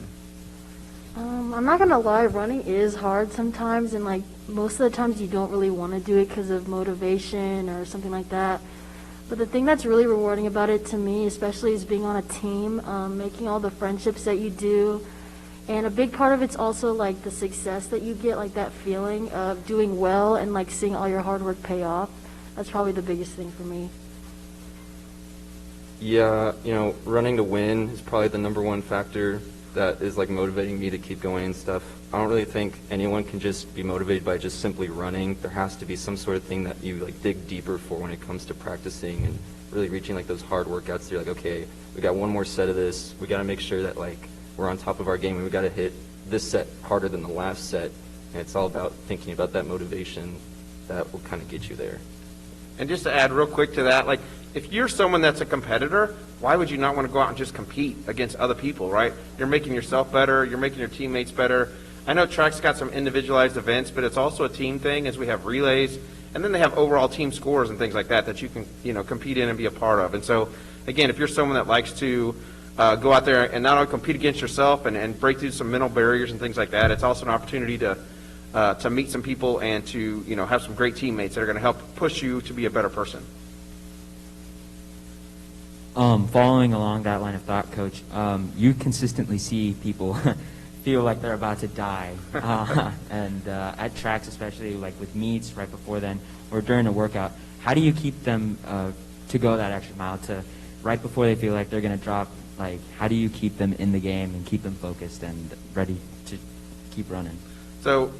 I'm not going to lie, running is hard sometimes, and like most of the times you don't really want to do it because of motivation or something like that. But the thing that's really rewarding about it to me, especially, is being on a team, making all the friendships that you do. And a big part of it's also like the success that you get, like that feeling of doing well and like seeing all your hard work pay off. That's probably the biggest thing for me. Yeah, running to win is probably the number one factor that is like motivating me to keep going and stuff. I don't really think anyone can just be motivated by just simply running. There has to be some sort of thing that you like dig deeper for when it comes to practicing and really reaching like those hard workouts. You're like, okay, we got one more set of this. We got to make sure that like we're on top of our game and we got to hit this set harder than the last set. And it's all about thinking about that motivation that will kind of get you there. And just to add real quick to that, like if you're someone that's a competitor, why would you not want to go out and just compete against other people, right? You're making yourself better. You're making your teammates better. I know track's got some individualized events, but it's also a team thing as we have relays. And then they have overall team scores and things like that that you can, compete in and be a part of. And so, again, if you're someone that likes to go out there and not only compete against yourself and break through some mental barriers and things like that, it's also an opportunity to meet some people and to, have some great teammates that are going to help push you to be a better person. Following along that line of thought, Coach, you consistently see people feel like they're about to die. And at tracks, especially like with meets right before then or during a workout, how do you keep them to go that extra mile to right before they feel like they're going to drop? Like, how do you keep them in the game and keep them focused and ready to keep running? So,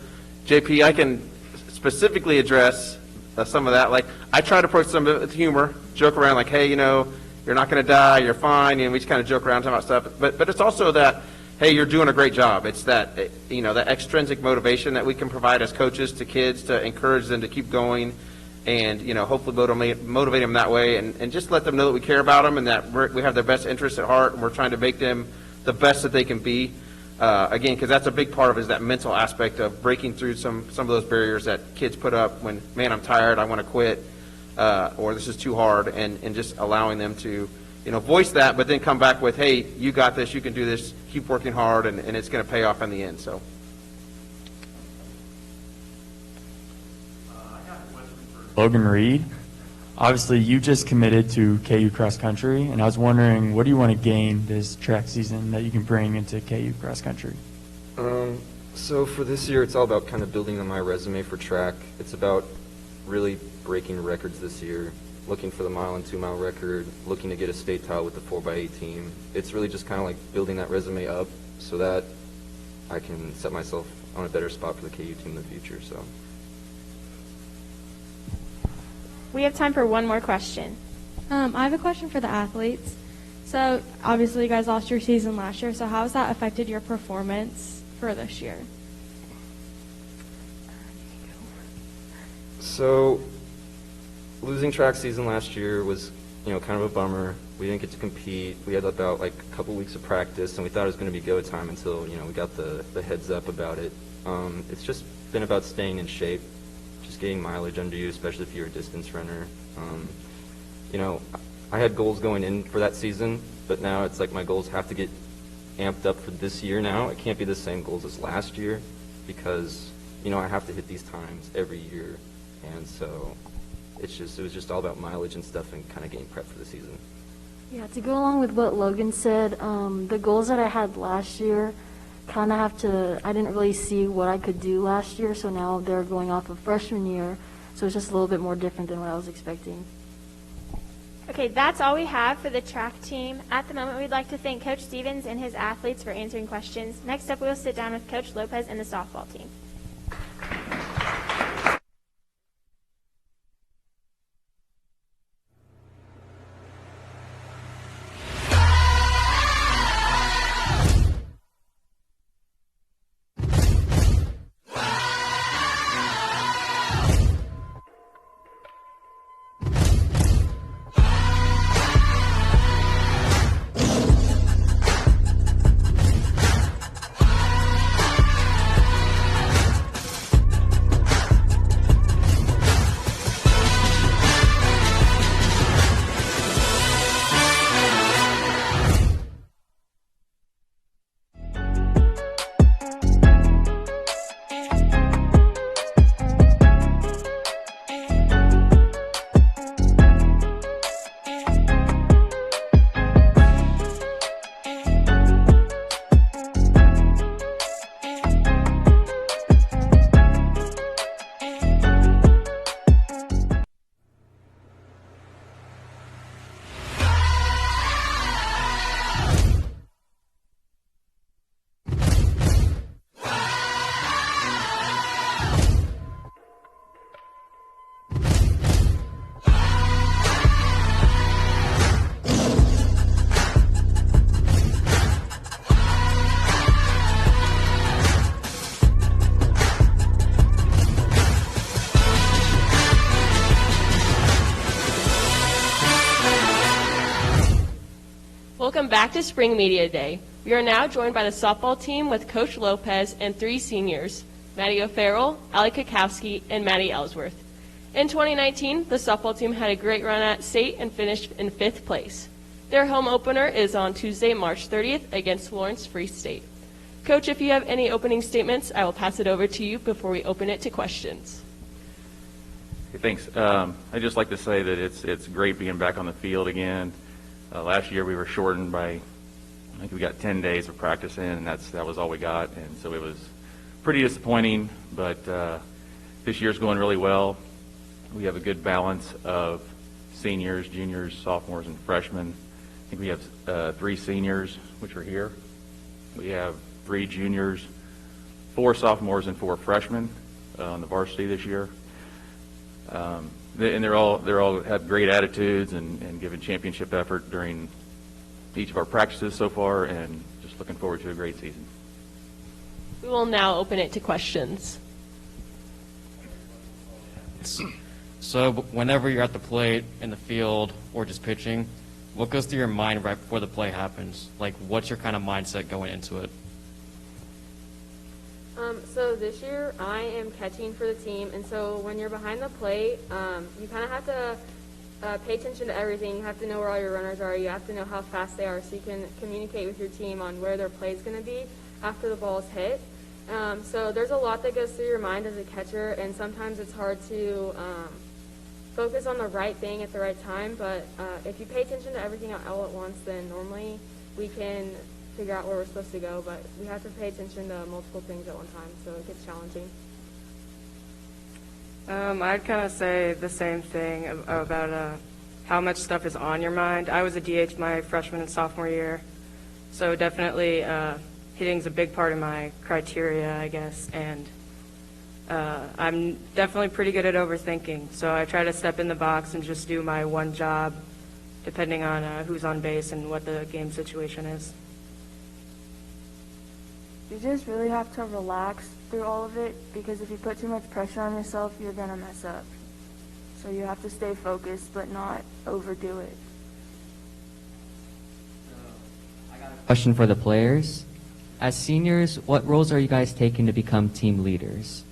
JP, I can specifically address some of that. Like, I try to approach some of it with humor, joke around like, hey, you're not going to die, you're fine, and we just kind of joke around talking about stuff. But it's also that, hey, you're doing a great job. It's that, that extrinsic motivation that we can provide as coaches to kids to encourage them to keep going and, hopefully motivate them that way and just let them know that we care about them and that we have their best interests at heart and we're trying to make them the best that they can be. Again, because that's a big part of it is that mental aspect of breaking through some of those barriers that kids put up when, man, I'm tired, I want to quit, or this is too hard, and just allowing them to, voice that, but then come back with, hey, you got this, you can do this, keep working hard, and it's going to pay off in the end. So. Logan Reed, obviously you just committed to KU cross country, and I was wondering, what do you want to gain this track season that you can bring into KU cross country? So for this year, it's all about kind of building on my resume for track. It's about really breaking records this year, looking for the mile and 2 mile record, looking to get a state title with the 4x8 team. It's really just kind of like building that resume up so that I can set myself on a better spot for the KU team in the future. So. We have time for one more question. I have a question for the athletes. So obviously you guys lost your season last year, so how has that affected your performance for this year? So losing track season last year was, kind of a bummer. We didn't get to compete. We had about like a couple weeks of practice, and we thought it was going to be go time until, we got the heads up about it. It's just been about staying in shape, just getting mileage under you, especially if you're a distance runner. I had goals going in for that season, but now it's like my goals have to get amped up for this year now. It can't be the same goals as last year because, I have to hit these times every year. And so it was just all about mileage and stuff and kind of getting prepped for the season. Yeah, to go along with what Logan said, the goals that I had last year kind of I didn't really see what I could do last year, so now they're going off of freshman year, so it's just a little bit more different than what I was expecting. Okay, that's all we have for the track team. At the moment, we'd like to thank Coach Stevens and his athletes for answering questions. Next up, we will sit down with Coach Lopez and the softball team. Welcome back to Spring Media Day. We are now joined by the softball team with Coach Lopez and 3 seniors, Maddie O'Farrell, Allie Kakowski, and Maddie Ellsworth. In 2019, the softball team had a great run at state and finished in 5th place. Their home opener is on Tuesday, March 30th against Lawrence Free State. Coach, if you have any opening statements, I will pass it over to you before we open it to questions. Hey, thanks. I'd just like to say that it's great being back on the field again. Last year we were shortened by, I think we got 10 days of practice in, and that was all we got, and so it was pretty disappointing, but this year's going really well. We have a good balance of seniors, juniors, sophomores, and freshmen. I think we have 3 seniors, which are here. We have 3 juniors, 4 sophomores, and 4 freshmen on the varsity this year. And they're all have great attitudes and given championship effort during each of our practices so far, and just looking forward to a great season. We will now open it to questions. So whenever you're at the plate, in the field, or just pitching, what goes through your mind right before the play happens? Like, what's your kind of mindset going into it? So this year I am catching for the team, and so when you're behind the plate, you kind of have to pay attention to everything. You have to know where all your runners are. You have to know how fast they are so you can communicate with your team on where their play is going to be after the ball is hit. So there's a lot that goes through your mind as a catcher, and sometimes it's hard to focus on the right thing at the right time, but if you pay attention to everything all at once, then normally we can figure out where we're supposed to go, but we have to pay attention to multiple things at one time, so it gets challenging. I'd kind of say the same thing about how much stuff is on your mind. I was a DH my freshman and sophomore year, so definitely hitting's a big part of my criteria, I guess, and I'm definitely pretty good at overthinking, so I try to step in the box and just do my one job, depending on who's on base and what the game situation is. You just really have to relax through all of it, because if you put too much pressure on yourself, you're going to mess up. So you have to stay focused, but not overdo it. Question for the players. As seniors, what roles are you guys taking to become team leaders?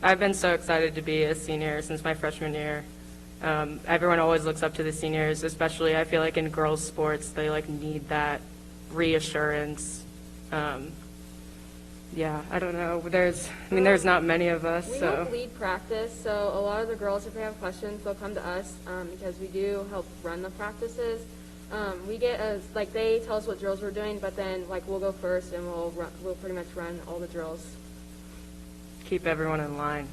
I've been so excited to be a senior since my freshman year. Everyone always looks up to the seniors, especially I feel like in girls sports, they need that reassurance. Yeah, I don't know. There's not many of us. We so. help lead practice, so a lot of the girls, if they have questions, they'll come to us because we do help run the practices. We get they tell us what drills we're doing, but then we'll go first and we'll pretty much run all the drills. Keep everyone in line.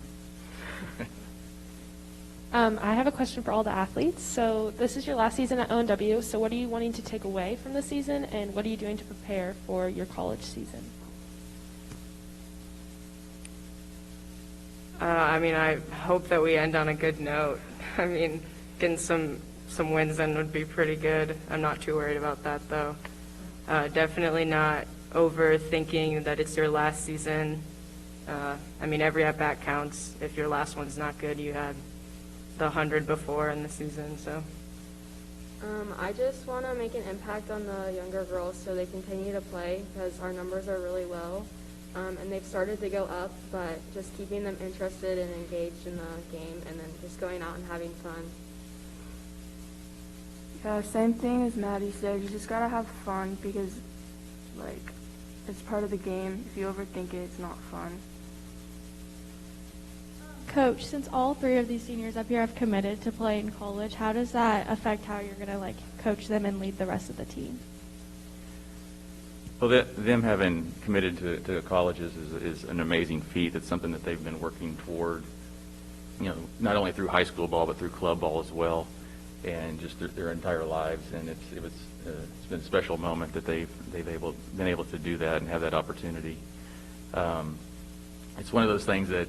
I have a question for all the athletes. So this is your last season at ONW, so what are you wanting to take away from the season, and what are you doing to prepare for your season? I hope that we end on a good note. Getting some wins in would be pretty good. I'm not too worried about that, though. Definitely not overthinking that it's your last season. Every at-bat counts. If your last one's not good, you had the 100 before in the season, so. I just want to make an impact on the younger girls so they continue to play, because our numbers are really low, and they've started to go up, but just keeping them interested and engaged in the game, and then just going out and having fun. Yeah, same thing as Maddie said. You just gotta have fun, because it's part of the game. If you overthink it, it's not fun. Coach, since all three of these seniors up here have committed to play in college, how does that affect how you're going to coach them and lead the rest of the team? Well, them having committed to colleges is an amazing feat. It's something that they've been working toward, not only through high school ball, but through club ball as well, and just their entire lives. And it's been a special moment that they've been able to do that and have that opportunity. It's one of those things that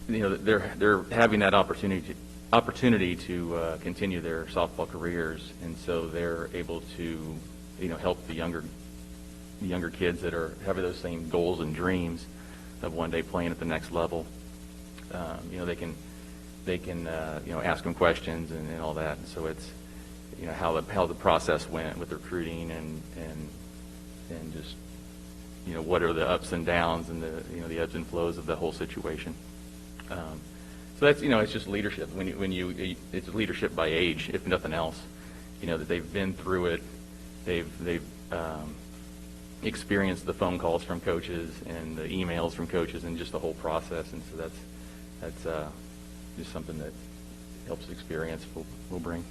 they're having that opportunity to continue their softball careers, and so they're able to help the younger kids that are having those same goals and dreams of one day playing at the next level. They can ask them questions and all that, and so it's how the process went with recruiting and just what are the ups and downs and the ebbs and flows of the whole situation. So that's it's just leadership. It's leadership by age, if nothing else. That they've been through it. They've experienced the phone calls from coaches and the emails from coaches and just the whole process. And so that's just something that helps experience will bring.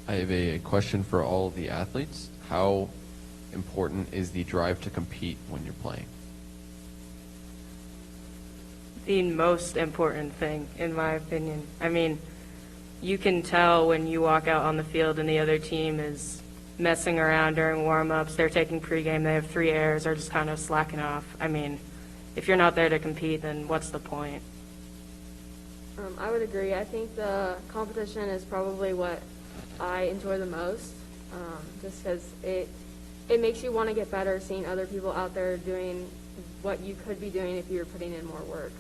I have a question for all of the athletes. How important is the drive to compete when you're playing? The most important thing, in my opinion. You can tell when you walk out on the field and the other team is messing around during warm-ups, they're taking pregame, they have 3 errors, or just kind of slacking off. If you're not there to compete, then what's the point? I would agree. I think the competition is probably what I enjoy the most, just because it makes you want to get better seeing other people out there doing what you could be doing if you were putting in more work.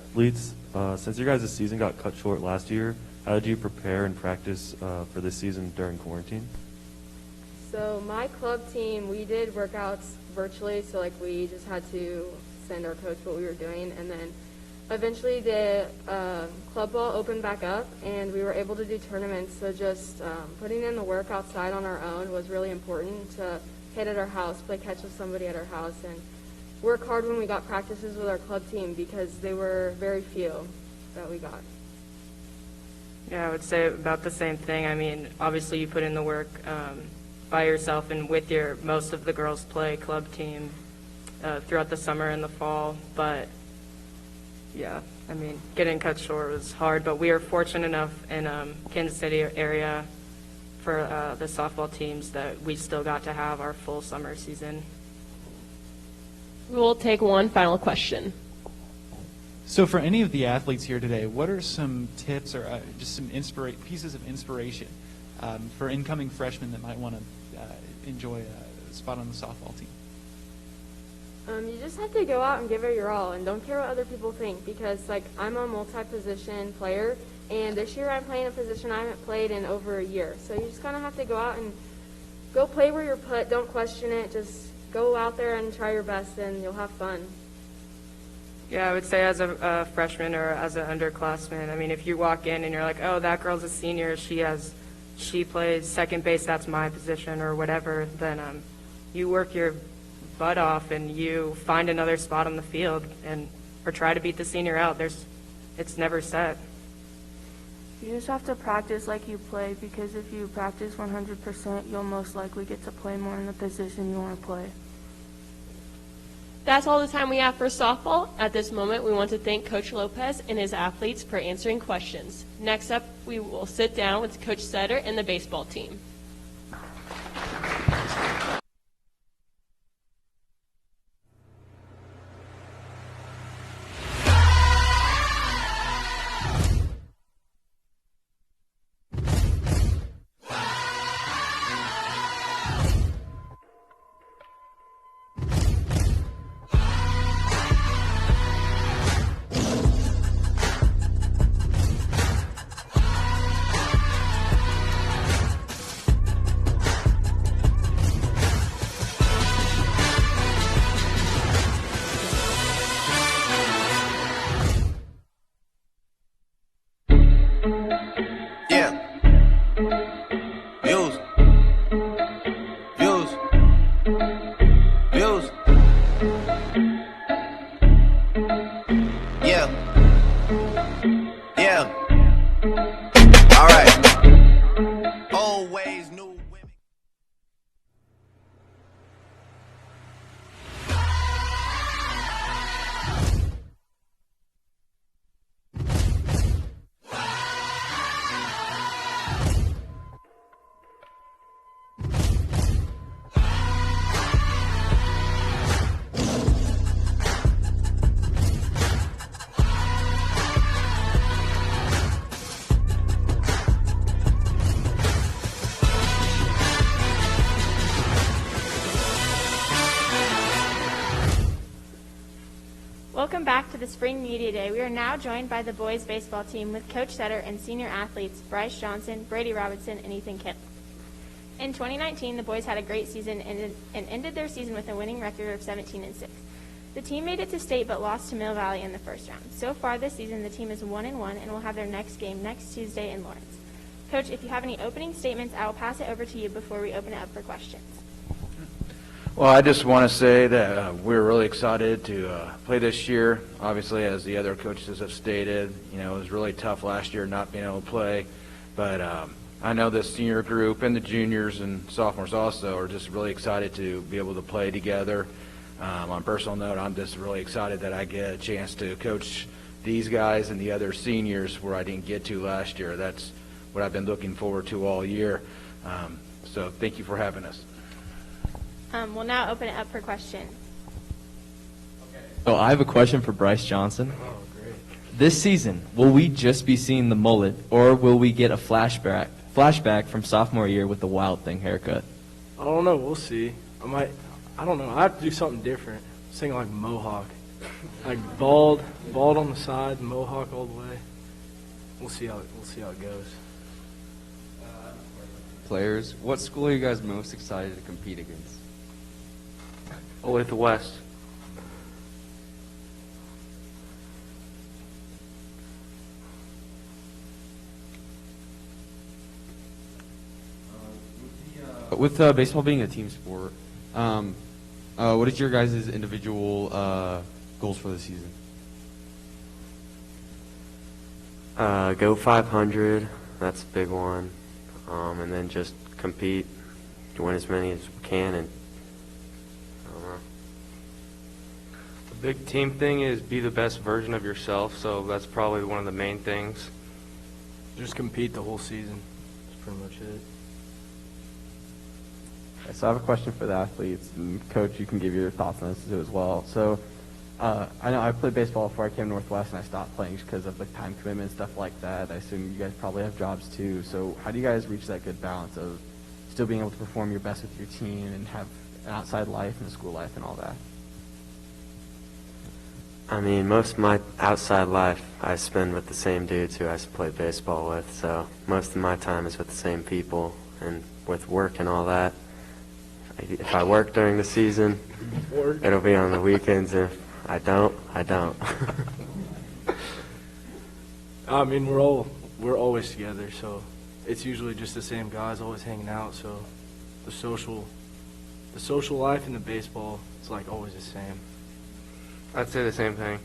Athletes, since your guys' season got cut short last year, how did you prepare and practice for this season during quarantine? So my club team, we did workouts virtually, so like we just had to send our coach what we were doing, and then eventually the club ball opened back up and we were able to do tournaments. So just putting in the work outside on our own was really important, to hit at our house, play catch with somebody at our house, and work hard when we got practices with our club team, because they were very few that we got. Yeah, I would say about the same thing. I mean, obviously you put in the work by yourself and with most of the girls play club team throughout the summer and the fall, but yeah, I mean, getting cut short was hard, but we are fortunate enough in Kansas City area for the softball teams that we still got to have our full summer season. We will take one final question. So for any of the athletes here today, what are some tips or just some pieces of inspiration for incoming freshmen that might want to enjoy a spot on the softball team? You just have to go out and give it your all, and don't care what other people think, because like I'm a multi-position player, and this year I'm playing a position I haven't played in over a year. So you just kind of have to go out and go play where you're put. Don't question it. Just go out there and try your best, and you'll have fun. Yeah, I would say as a freshman or as an underclassman, I mean, if you walk in and you're like, oh, that girl's a senior, she plays second base, that's my position or whatever, then you work your butt off and you find another spot on the field or try to beat the senior out. It's never set. You just have to practice like you play, because if you practice 100%, you'll most likely get to play more in the position you want to play. That's all the time we have for softball. At this moment, we want to thank Coach Lopez and his athletes for answering questions. Next up, we will sit down with Coach Setter and the baseball team. Welcome back to the Spring Media Day. We are now joined by the boys baseball team with Coach Setter and senior athletes Bryce Johnson, Brady Robinson, and Ethan Kemp. In 2019, the boys had a great season and ended their season with a winning record of 17-6. The team made it to state but lost to Mill Valley in the first round. So far this season, the team is 1-1 and will have their next game next Tuesday in Lawrence. Coach, if you have any opening statements, I will pass it over to you before we open it up for questions. Well, I just want to say that we're really excited to play this year. Obviously, as the other coaches have stated, it was really tough last year not being able to play. But I know the senior group and the juniors and sophomores also are just really excited to be able to play together. On a personal note, I'm just really excited that I get a chance to coach these guys and the other seniors where I didn't get to last year. That's what I've been looking forward to all year. So thank you for having us. We'll now open it up for questions. So I have a question for Bryce Johnson. Oh, great. This season, will we just be seeing the mullet, or will we get a flashback from sophomore year with the Wild Thing haircut? I don't know. We'll see. I don't know. I have to do something different. Sing like Mohawk. Like bald on the side, Mohawk all the way. We'll see how it goes. Players, what school are you guys most excited to compete against? Olathe West. With baseball being a team sport, what is your guys' individual goals for the season? Go 500. That's a big one. And then just compete, to win as many as we can, and I don't know. The big team thing is be the best version of yourself, so that's probably one of the main things. Just compete the whole season. That's pretty much it. So I have a question for the athletes, and Coach, you can give your thoughts on this too as well. So I know I played baseball before I came to Northwest, and I stopped playing just because of like time commitment and stuff like that. I assume you guys probably have jobs too. So how do you guys reach that good balance of still being able to perform your best with your team and have an outside life and a school life and all that? I mean, most of my outside life I spend with the same dudes who I play baseball with, so most of my time is with the same people, and with work and all that. If I work during the season, it'll be on the weekends. If I don't, I don't. I mean, we're always together, so it's usually just the same guys always hanging out. So the social life and the baseball, it's like always the same. I'd say the same thing.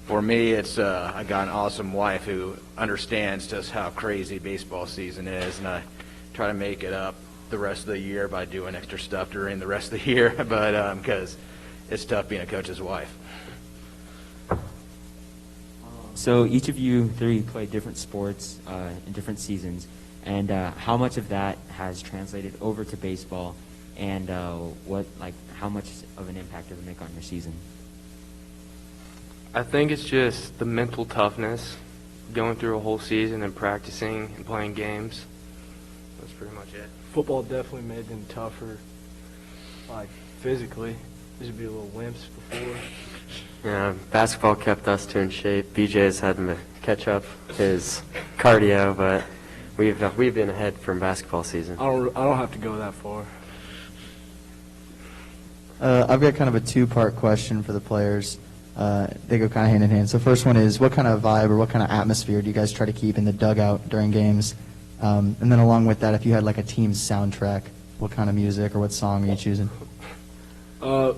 For me, it's I got an awesome wife who understands just how crazy baseball season is, and I try to make it up the rest of the year by doing extra stuff during the rest of the year, but because it's tough being a coach's wife. So each of you three play different sports in different seasons, and how much of that has translated over to baseball, and how much of an impact does it make on your season? I think it's just the mental toughness, going through a whole season and practicing and playing games. That's pretty much it. Football definitely made them tougher, like physically. There used to be a little wimps before. Yeah, basketball kept us two in shape. BJ's had to catch up his cardio, but we've been ahead from basketball season. I don't have to go that far. I've got kind of a two-part question for the players. They go kind of hand in hand. So first one is, what kind of vibe or what kind of atmosphere do you guys try to keep in the dugout during games? And then along with that, if you had like a team soundtrack, what kind of music or what song are you choosing?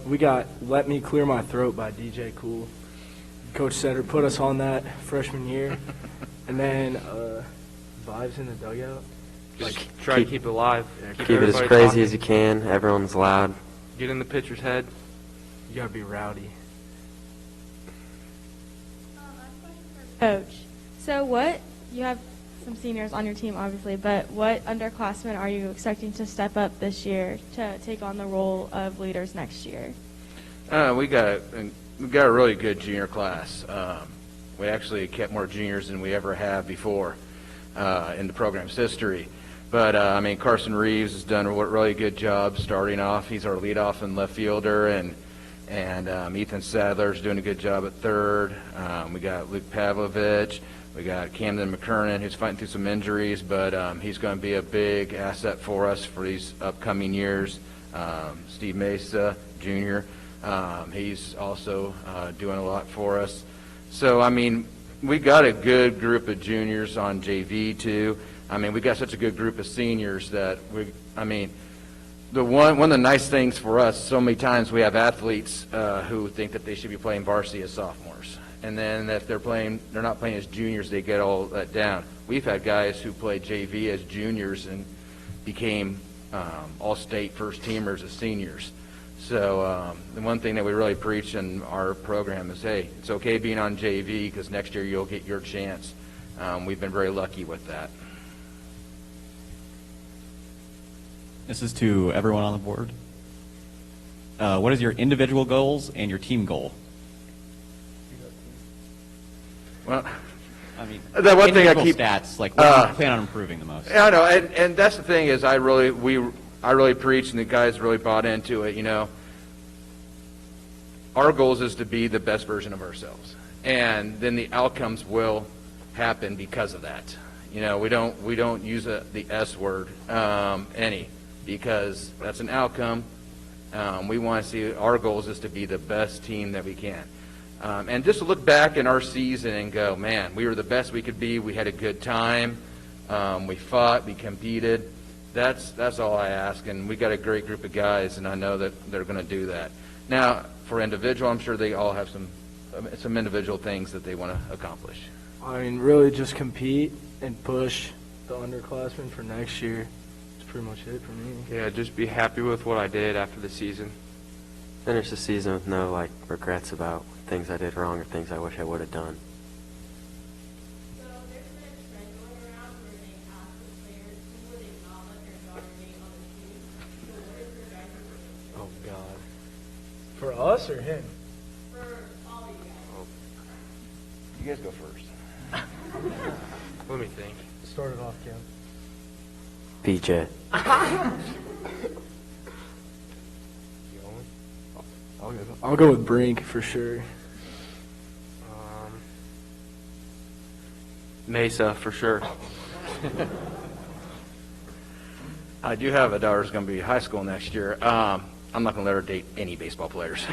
We got "Let Me Clear My Throat" by DJ Cool. Coach Setter put us on that freshman year. And then vibes in the dugout. Like try to keep it alive. Keep it as crazy as you can. Everyone's loud. Get in the pitcher's head. You gotta be rowdy. Coach, so you have some seniors on your team, obviously, but what underclassmen are you expecting to step up this year to take on the role of leaders next year? We got a really good junior class. We actually kept more juniors than we ever have before in the program's history. But I mean, Carson Reeves has done a really good job starting off. He's our leadoff and left fielder, and Ethan Sadler's doing a good job at third. We got Luke Pavlovich. We got Camden McKernan, who's fighting through some injuries, but he's going to be a big asset for us for these upcoming years. Steve Mesa, Jr., he's also doing a lot for us. So, I mean, we got a good group of juniors on JV, too. I mean, we got such a good group of seniors that one of the nice things for us, so many times we have athletes who think that they should be playing varsity as sophomores. And then if they're not playing as juniors, they get all let down. We've had guys who played JV as juniors and became all-state first-teamers as seniors. So the one thing that we really preach in our program is, hey, it's okay being on JV because next year you'll get your chance. We've been very lucky with that. This is to everyone on the board. What is your individual goals and your team goal? Well, I mean, the one thing I individual keep stats, like what do you plan on improving the most? Yeah, I know, and that's the thing is I really preach, and the guys really bought into it. You know, our goals is to be the best version of ourselves, and then the outcomes will happen because of that. You know, we don't use the S word any, because that's an outcome. We want to see our goals is to be the best team that we can. And just to look back in our season and go, man, we were the best we could be. We had a good time. We fought. We competed. That's all I ask. And we got a great group of guys, and I know that they're going to do that. Now, for individual, I'm sure they all have some individual things that they want to accomplish. I mean, really just compete and push the underclassmen for next year. That's pretty much it for me. Yeah, just be happy with what I did after the season. Finish the season with no regrets about things I did wrong or things I wish I would have done. So there's been a trend going around where they ask the players who would they not let their daughter name on the team. So what is your guys' opinion? Oh, God. For us or him? For all of you guys. You guys go first. Let me think. Start it off, Kim. BJ. I'll go with Brink for sure. Mesa, for sure. I do have a daughter who's going to be in high school next year. I'm not going to let her date any baseball players.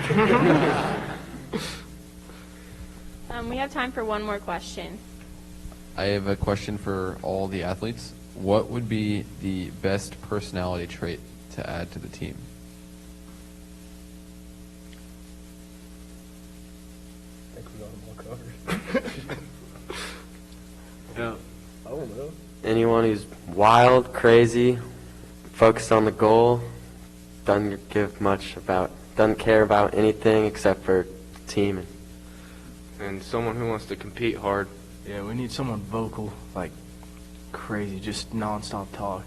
We have time for one more question. I have a question for all the athletes. What would be the best personality trait to add to the team? I think we got them all covered. Yeah. I don't know. Anyone who's wild, crazy, focused on the goal, doesn't care about anything except for the team. And someone who wants to compete hard. Yeah, we need someone vocal, crazy, just nonstop talk.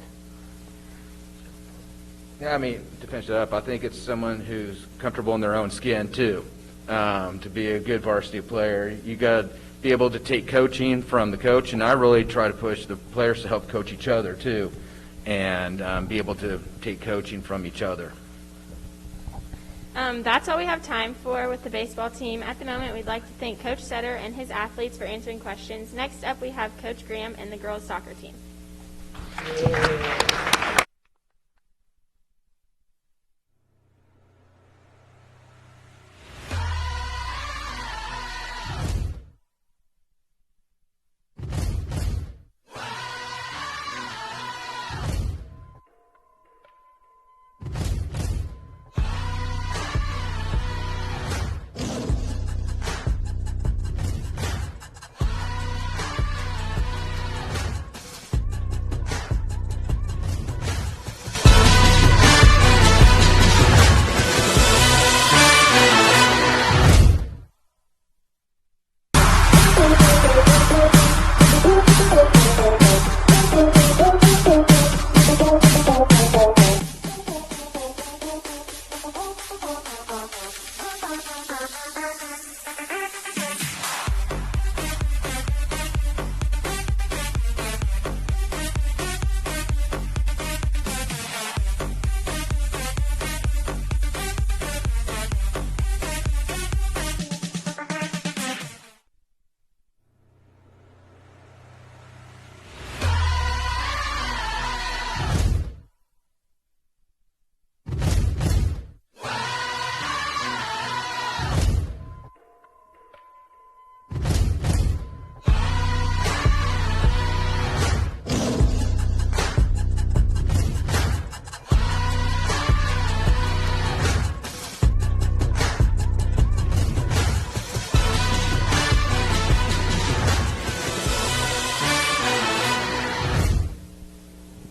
Yeah, I mean, to finish it up, I think it's someone who's comfortable in their own skin, too. To be a good varsity player, you got to be able to take coaching from the coach, and I really try to push the players to help coach each other, too, and be able to take coaching from each other. That's all we have time for with the baseball team. At the moment, we'd like to thank Coach Setter and his athletes for answering questions. Next up, we have Coach Graham and the girls' soccer team.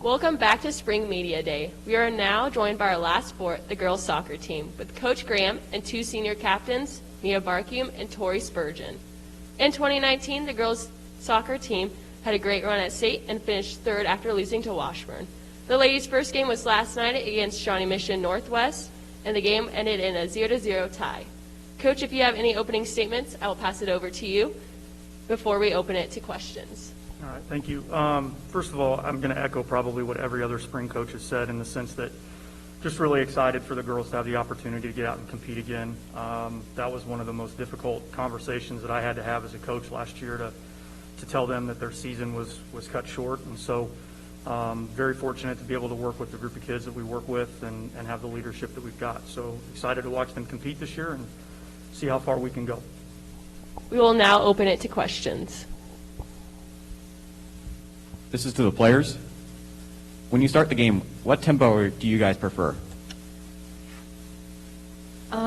Welcome back to Spring Media Day. We are now joined by our last sport, the girls soccer team, with Coach Graham and two senior captains, Mia Barkium and Tori Spurgeon. In 2019, the girls soccer team had a great run at state and finished third after losing to Washburn. The ladies' first game was last night against Shawnee Mission Northwest, and the game ended in a 0-0 tie. Coach, if you have any opening statements, I will pass it over to you. before we open it to questions. All right, thank you. First of all, I'm going to echo probably what every other spring coach has said in the sense that just really excited for the girls to have the opportunity to get out and compete again. That was one of the most difficult conversations that I had to have as a coach last year to tell them that their season was cut short. And so very fortunate to be able to work with the group of kids that we work with and have the leadership that we've got. So excited to watch them compete this year and see how far we can go. We will now open it to questions. This is to the players. When you start the game, what tempo do you guys prefer?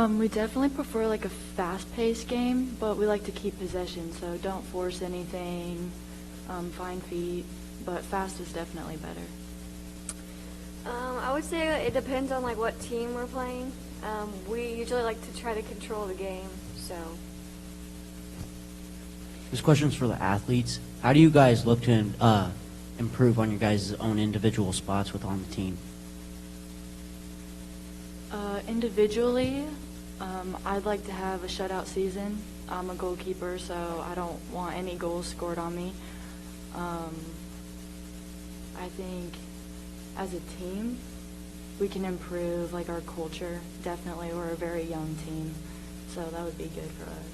We definitely prefer like a fast-paced game, but we like to keep possession, so don't force anything, find feet, but fast is definitely better. I would say it depends on like what team we're playing. We usually like to try to control the game, so. This question's for the athletes. How do you guys look to improve on your guys' own individual spots on the team? Individually, I'd like to have a shutout season. I'm a goalkeeper, so I don't want any goals scored on me. I think as a team, we can improve like our culture. Definitely, we're a very young team, so that would be good for us.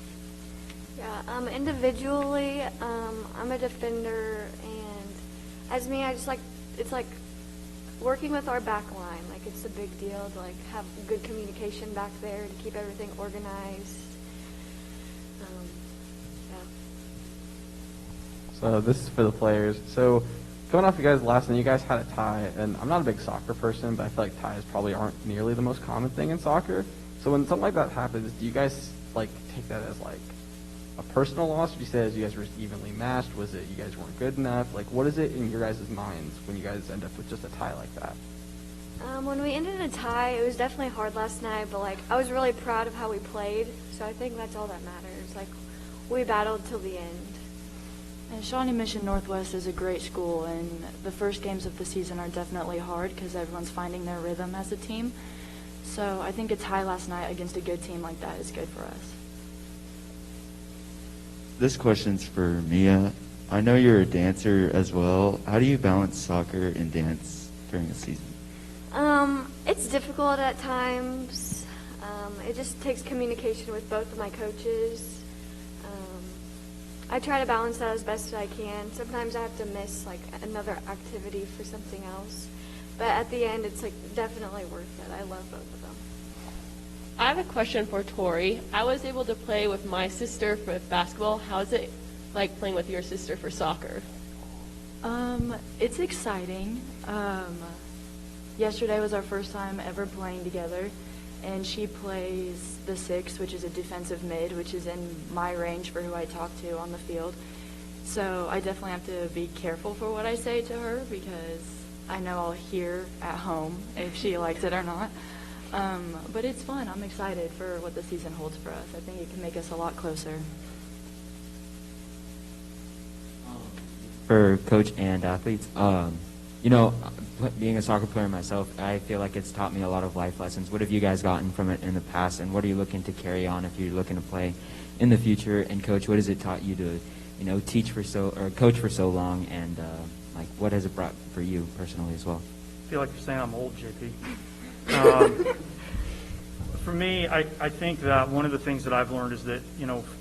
Yeah, individually, I'm a defender, and as me, I just like, it's like working with our back line. Like, it's a big deal to like have good communication back there to keep everything organized. Yeah. So this is for the players. So going off you guys' last night, you guys had a tie, and I'm not a big soccer person, but I feel like ties probably aren't nearly the most common thing in soccer. So when something like that happens, do you guys like take that as like a personal loss? Or do you say as you guys were evenly matched? Was it you guys weren't good enough? Like, what is it in your guys' minds when you guys end up with just a tie like that? When we ended in a tie, it was definitely hard last night, but like I was really proud of how we played, so I think that's all that matters. Like, we battled till the end. And Shawnee Mission Northwest is a great school, and the first games of the season are definitely hard because everyone's finding their rhythm as a team. So I think a tie last night against a good team like that is good for us. This question's for Mia. I know you're a dancer as well. How do you balance soccer and dance during a season? It's difficult at times. It just takes communication with both of my coaches. I try to balance that as best as I can. Sometimes I have to miss like another activity for something else. But at the end, it's like definitely worth it. I love both of them. I have a question for Tori. I was able to play with my sister for basketball. How is it like playing with your sister for soccer? It's exciting. Yesterday was our first time ever playing together, and she plays the 6, which is a defensive mid, which is in my range for who I talk to on the field. So I definitely have to be careful for what I say to her because I know I'll hear at home if she likes it or not. But it's fun. I'm excited for what the season holds for us. I think it can make us a lot closer. For coach and athletes, being a soccer player myself, I feel like it's taught me a lot of life lessons. What have you guys gotten from it in the past, and what are you looking to carry on if you're looking to play in the future? And coach, what has it taught you to, coach for so long, and what has it brought for you personally as well? I feel like you're saying I'm old, JP. For me, I think that one of the things that I've learned is that,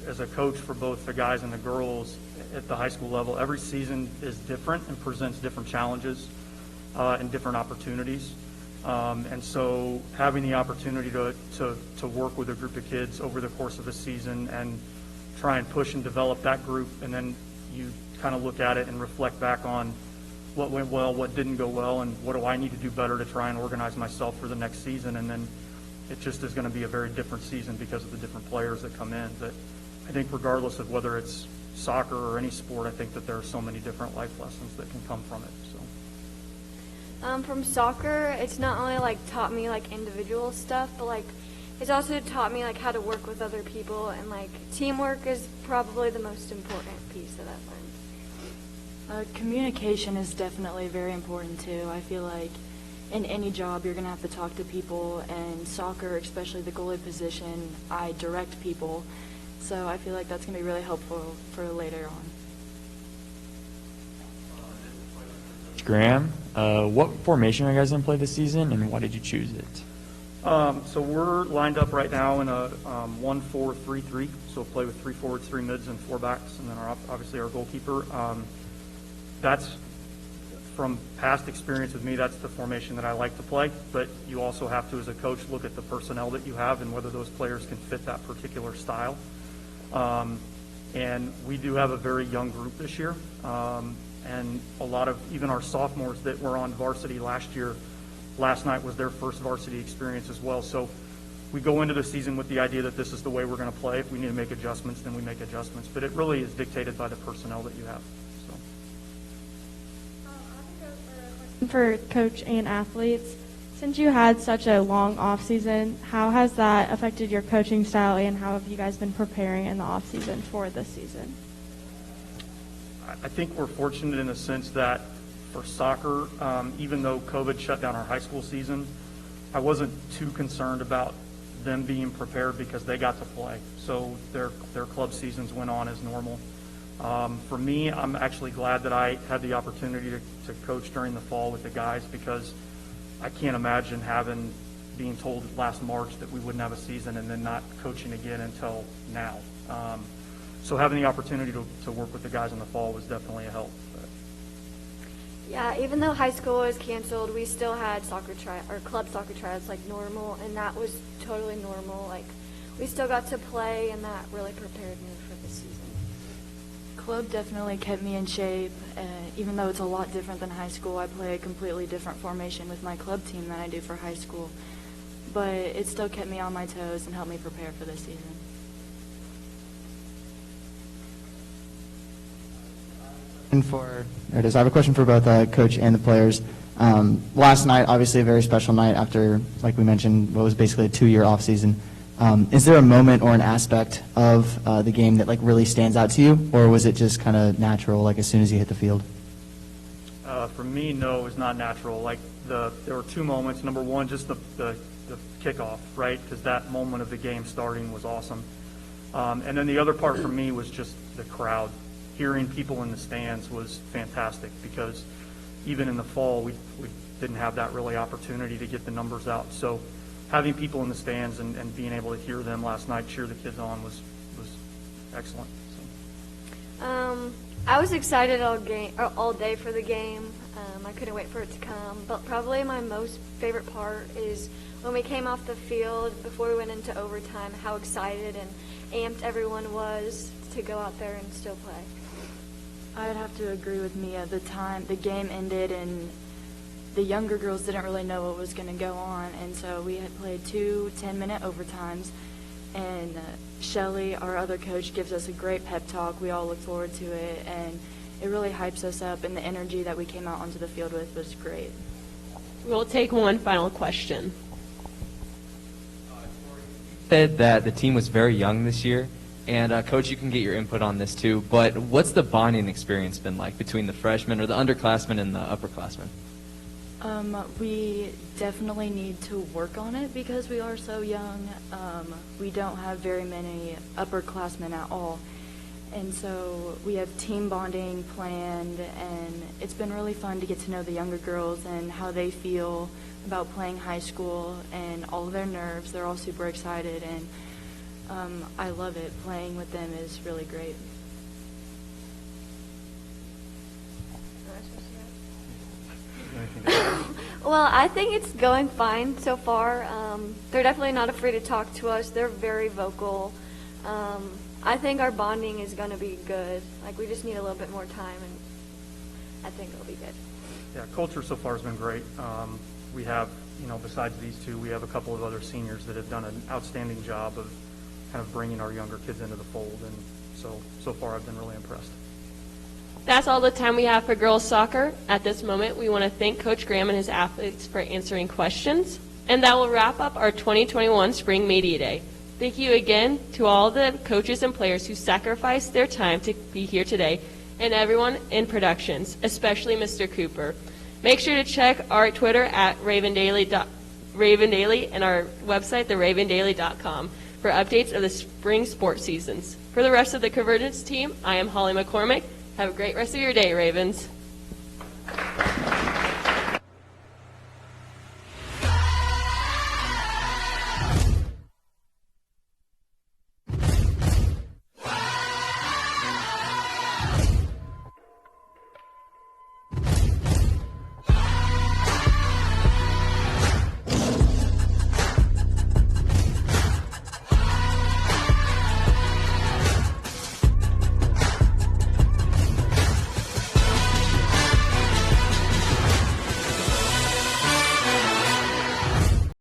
as a coach for both the guys and the girls at the high school level, every season is different and presents different challenges and different opportunities. And so having the opportunity to work with a group of kids over the course of a season and try and push and develop that group, and then you kind of look at it and reflect back on what went well, what didn't go well, and what do I need to do better to try and organize myself for the next season. And then it just is going to be a very different season because of the different players that come in. That I think regardless of whether it's soccer or any sport, I think that there are so many different life lessons that can come from it. So. From soccer, it's not only like taught me like individual stuff, but like it's also taught me like how to work with other people, and like teamwork is probably the most important piece that I've learned. Communication is definitely very important too. I feel like in any job you're going to have to talk to people, and soccer, especially the goalie position, I direct people, So I feel like that's going to be really helpful for later on. Graham, what formation are you guys going to play this season, and why did you choose it? So we're lined up right now in a 1-4-3-3. So we'll play with 3 forwards, 3 mids, and 4 backs, and then obviously our goalkeeper. That's from past experience with me. That's the formation that I like to play. But you also have to, as a coach, look at the personnel that you have and whether those players can fit that particular style. And we do have a very young group this year. And a lot of even our sophomores that were on varsity last year, last night was their first varsity experience as well. So we go into the season with the idea that this is the way we're going to play. If we need to make adjustments, then we make adjustments. But it really is dictated by the personnel that you have. So. For coach and athletes, since you had such a long off season, how has that affected your coaching style, and how have you guys been preparing in the off season for this season? I think we're fortunate in the sense that for soccer, even though COVID shut down our high school season, I wasn't too concerned about them being prepared because they got to play. So their club seasons went on as normal. For me, I'm actually glad that I had the opportunity to coach during the fall with the guys, because I can't imagine being told last March that we wouldn't have a season and then not coaching again until now. So having the opportunity to work with the guys in the fall was definitely a help. Yeah, even though high school was canceled, we still had club soccer tryouts like normal, and that was totally normal. Like, we still got to play, and that really prepared me for the season. Club definitely kept me in shape. Even though it's a lot different than high school, I play a completely different formation with my club team than I do for high school. But it still kept me on my toes and helped me prepare for this season. There it is. I have a question for both coach and the players. Last night, obviously a very special night after, like we mentioned, what was basically a 2-year off season. Is there a moment or an aspect of the game that really stands out to you, or was it just kind of natural, as soon as you hit the field? For me, no, it was not natural. There were 2 moments. Number one, just the kickoff, right? Because that moment of the game starting was awesome. And then the other part for me was just the crowd. Hearing people in the stands was fantastic, because even in the fall, we didn't have that really opportunity to get the numbers out. So having people in the stands and being able to hear them last night cheer the kids on was excellent. So. I was excited all day for the game. I couldn't wait for it to come. But probably my most favorite part is when we came off the field before we went into overtime, how excited and amped everyone was to go out there and still play. I'd have to agree with Mia. The game ended, and the younger girls didn't really know what was going to go on, and so we had played 2 10-minute overtimes, and Shelly, our other coach, gives us a great pep talk. We all look forward to it, and it really hypes us up, and the energy that we came out onto the field with was great. We'll take one final question. Said that the team was very young this year, and Coach, you can get your input on this too, but what's the bonding experience been like between the freshmen or the underclassmen and the upperclassmen? We definitely need to work on it because we are so young. We don't have very many upperclassmen at all. And so we have team bonding planned, and it's been really fun to get to know the younger girls and how they feel about playing high school and all of their nerves. They're all super excited, and I love it. Playing with them is really great. Well, I think it's going fine so far. They're definitely not afraid to talk to us. They're very vocal. I think our bonding is going to be good. We just need a little bit more time, and I think it'll be good. Yeah, culture so far has been great. We have, besides these 2, we have a couple of other seniors that have done an outstanding job of kind of bringing our younger kids into the fold, and so far I've been really impressed. That's all the time we have for girls soccer. At this moment, we want to thank Coach Graham and his athletes for answering questions. And that will wrap up our 2021 Spring Media Day. Thank you again to all the coaches and players who sacrificed their time to be here today, and everyone in productions, especially Mr. Cooper. Make sure to check our Twitter at Raven Daily and our website, theRavenDaily.com, for updates of the spring sports seasons. For the rest of the Convergence team, I am Holly McCormick. Have a great rest of your day, Ravens.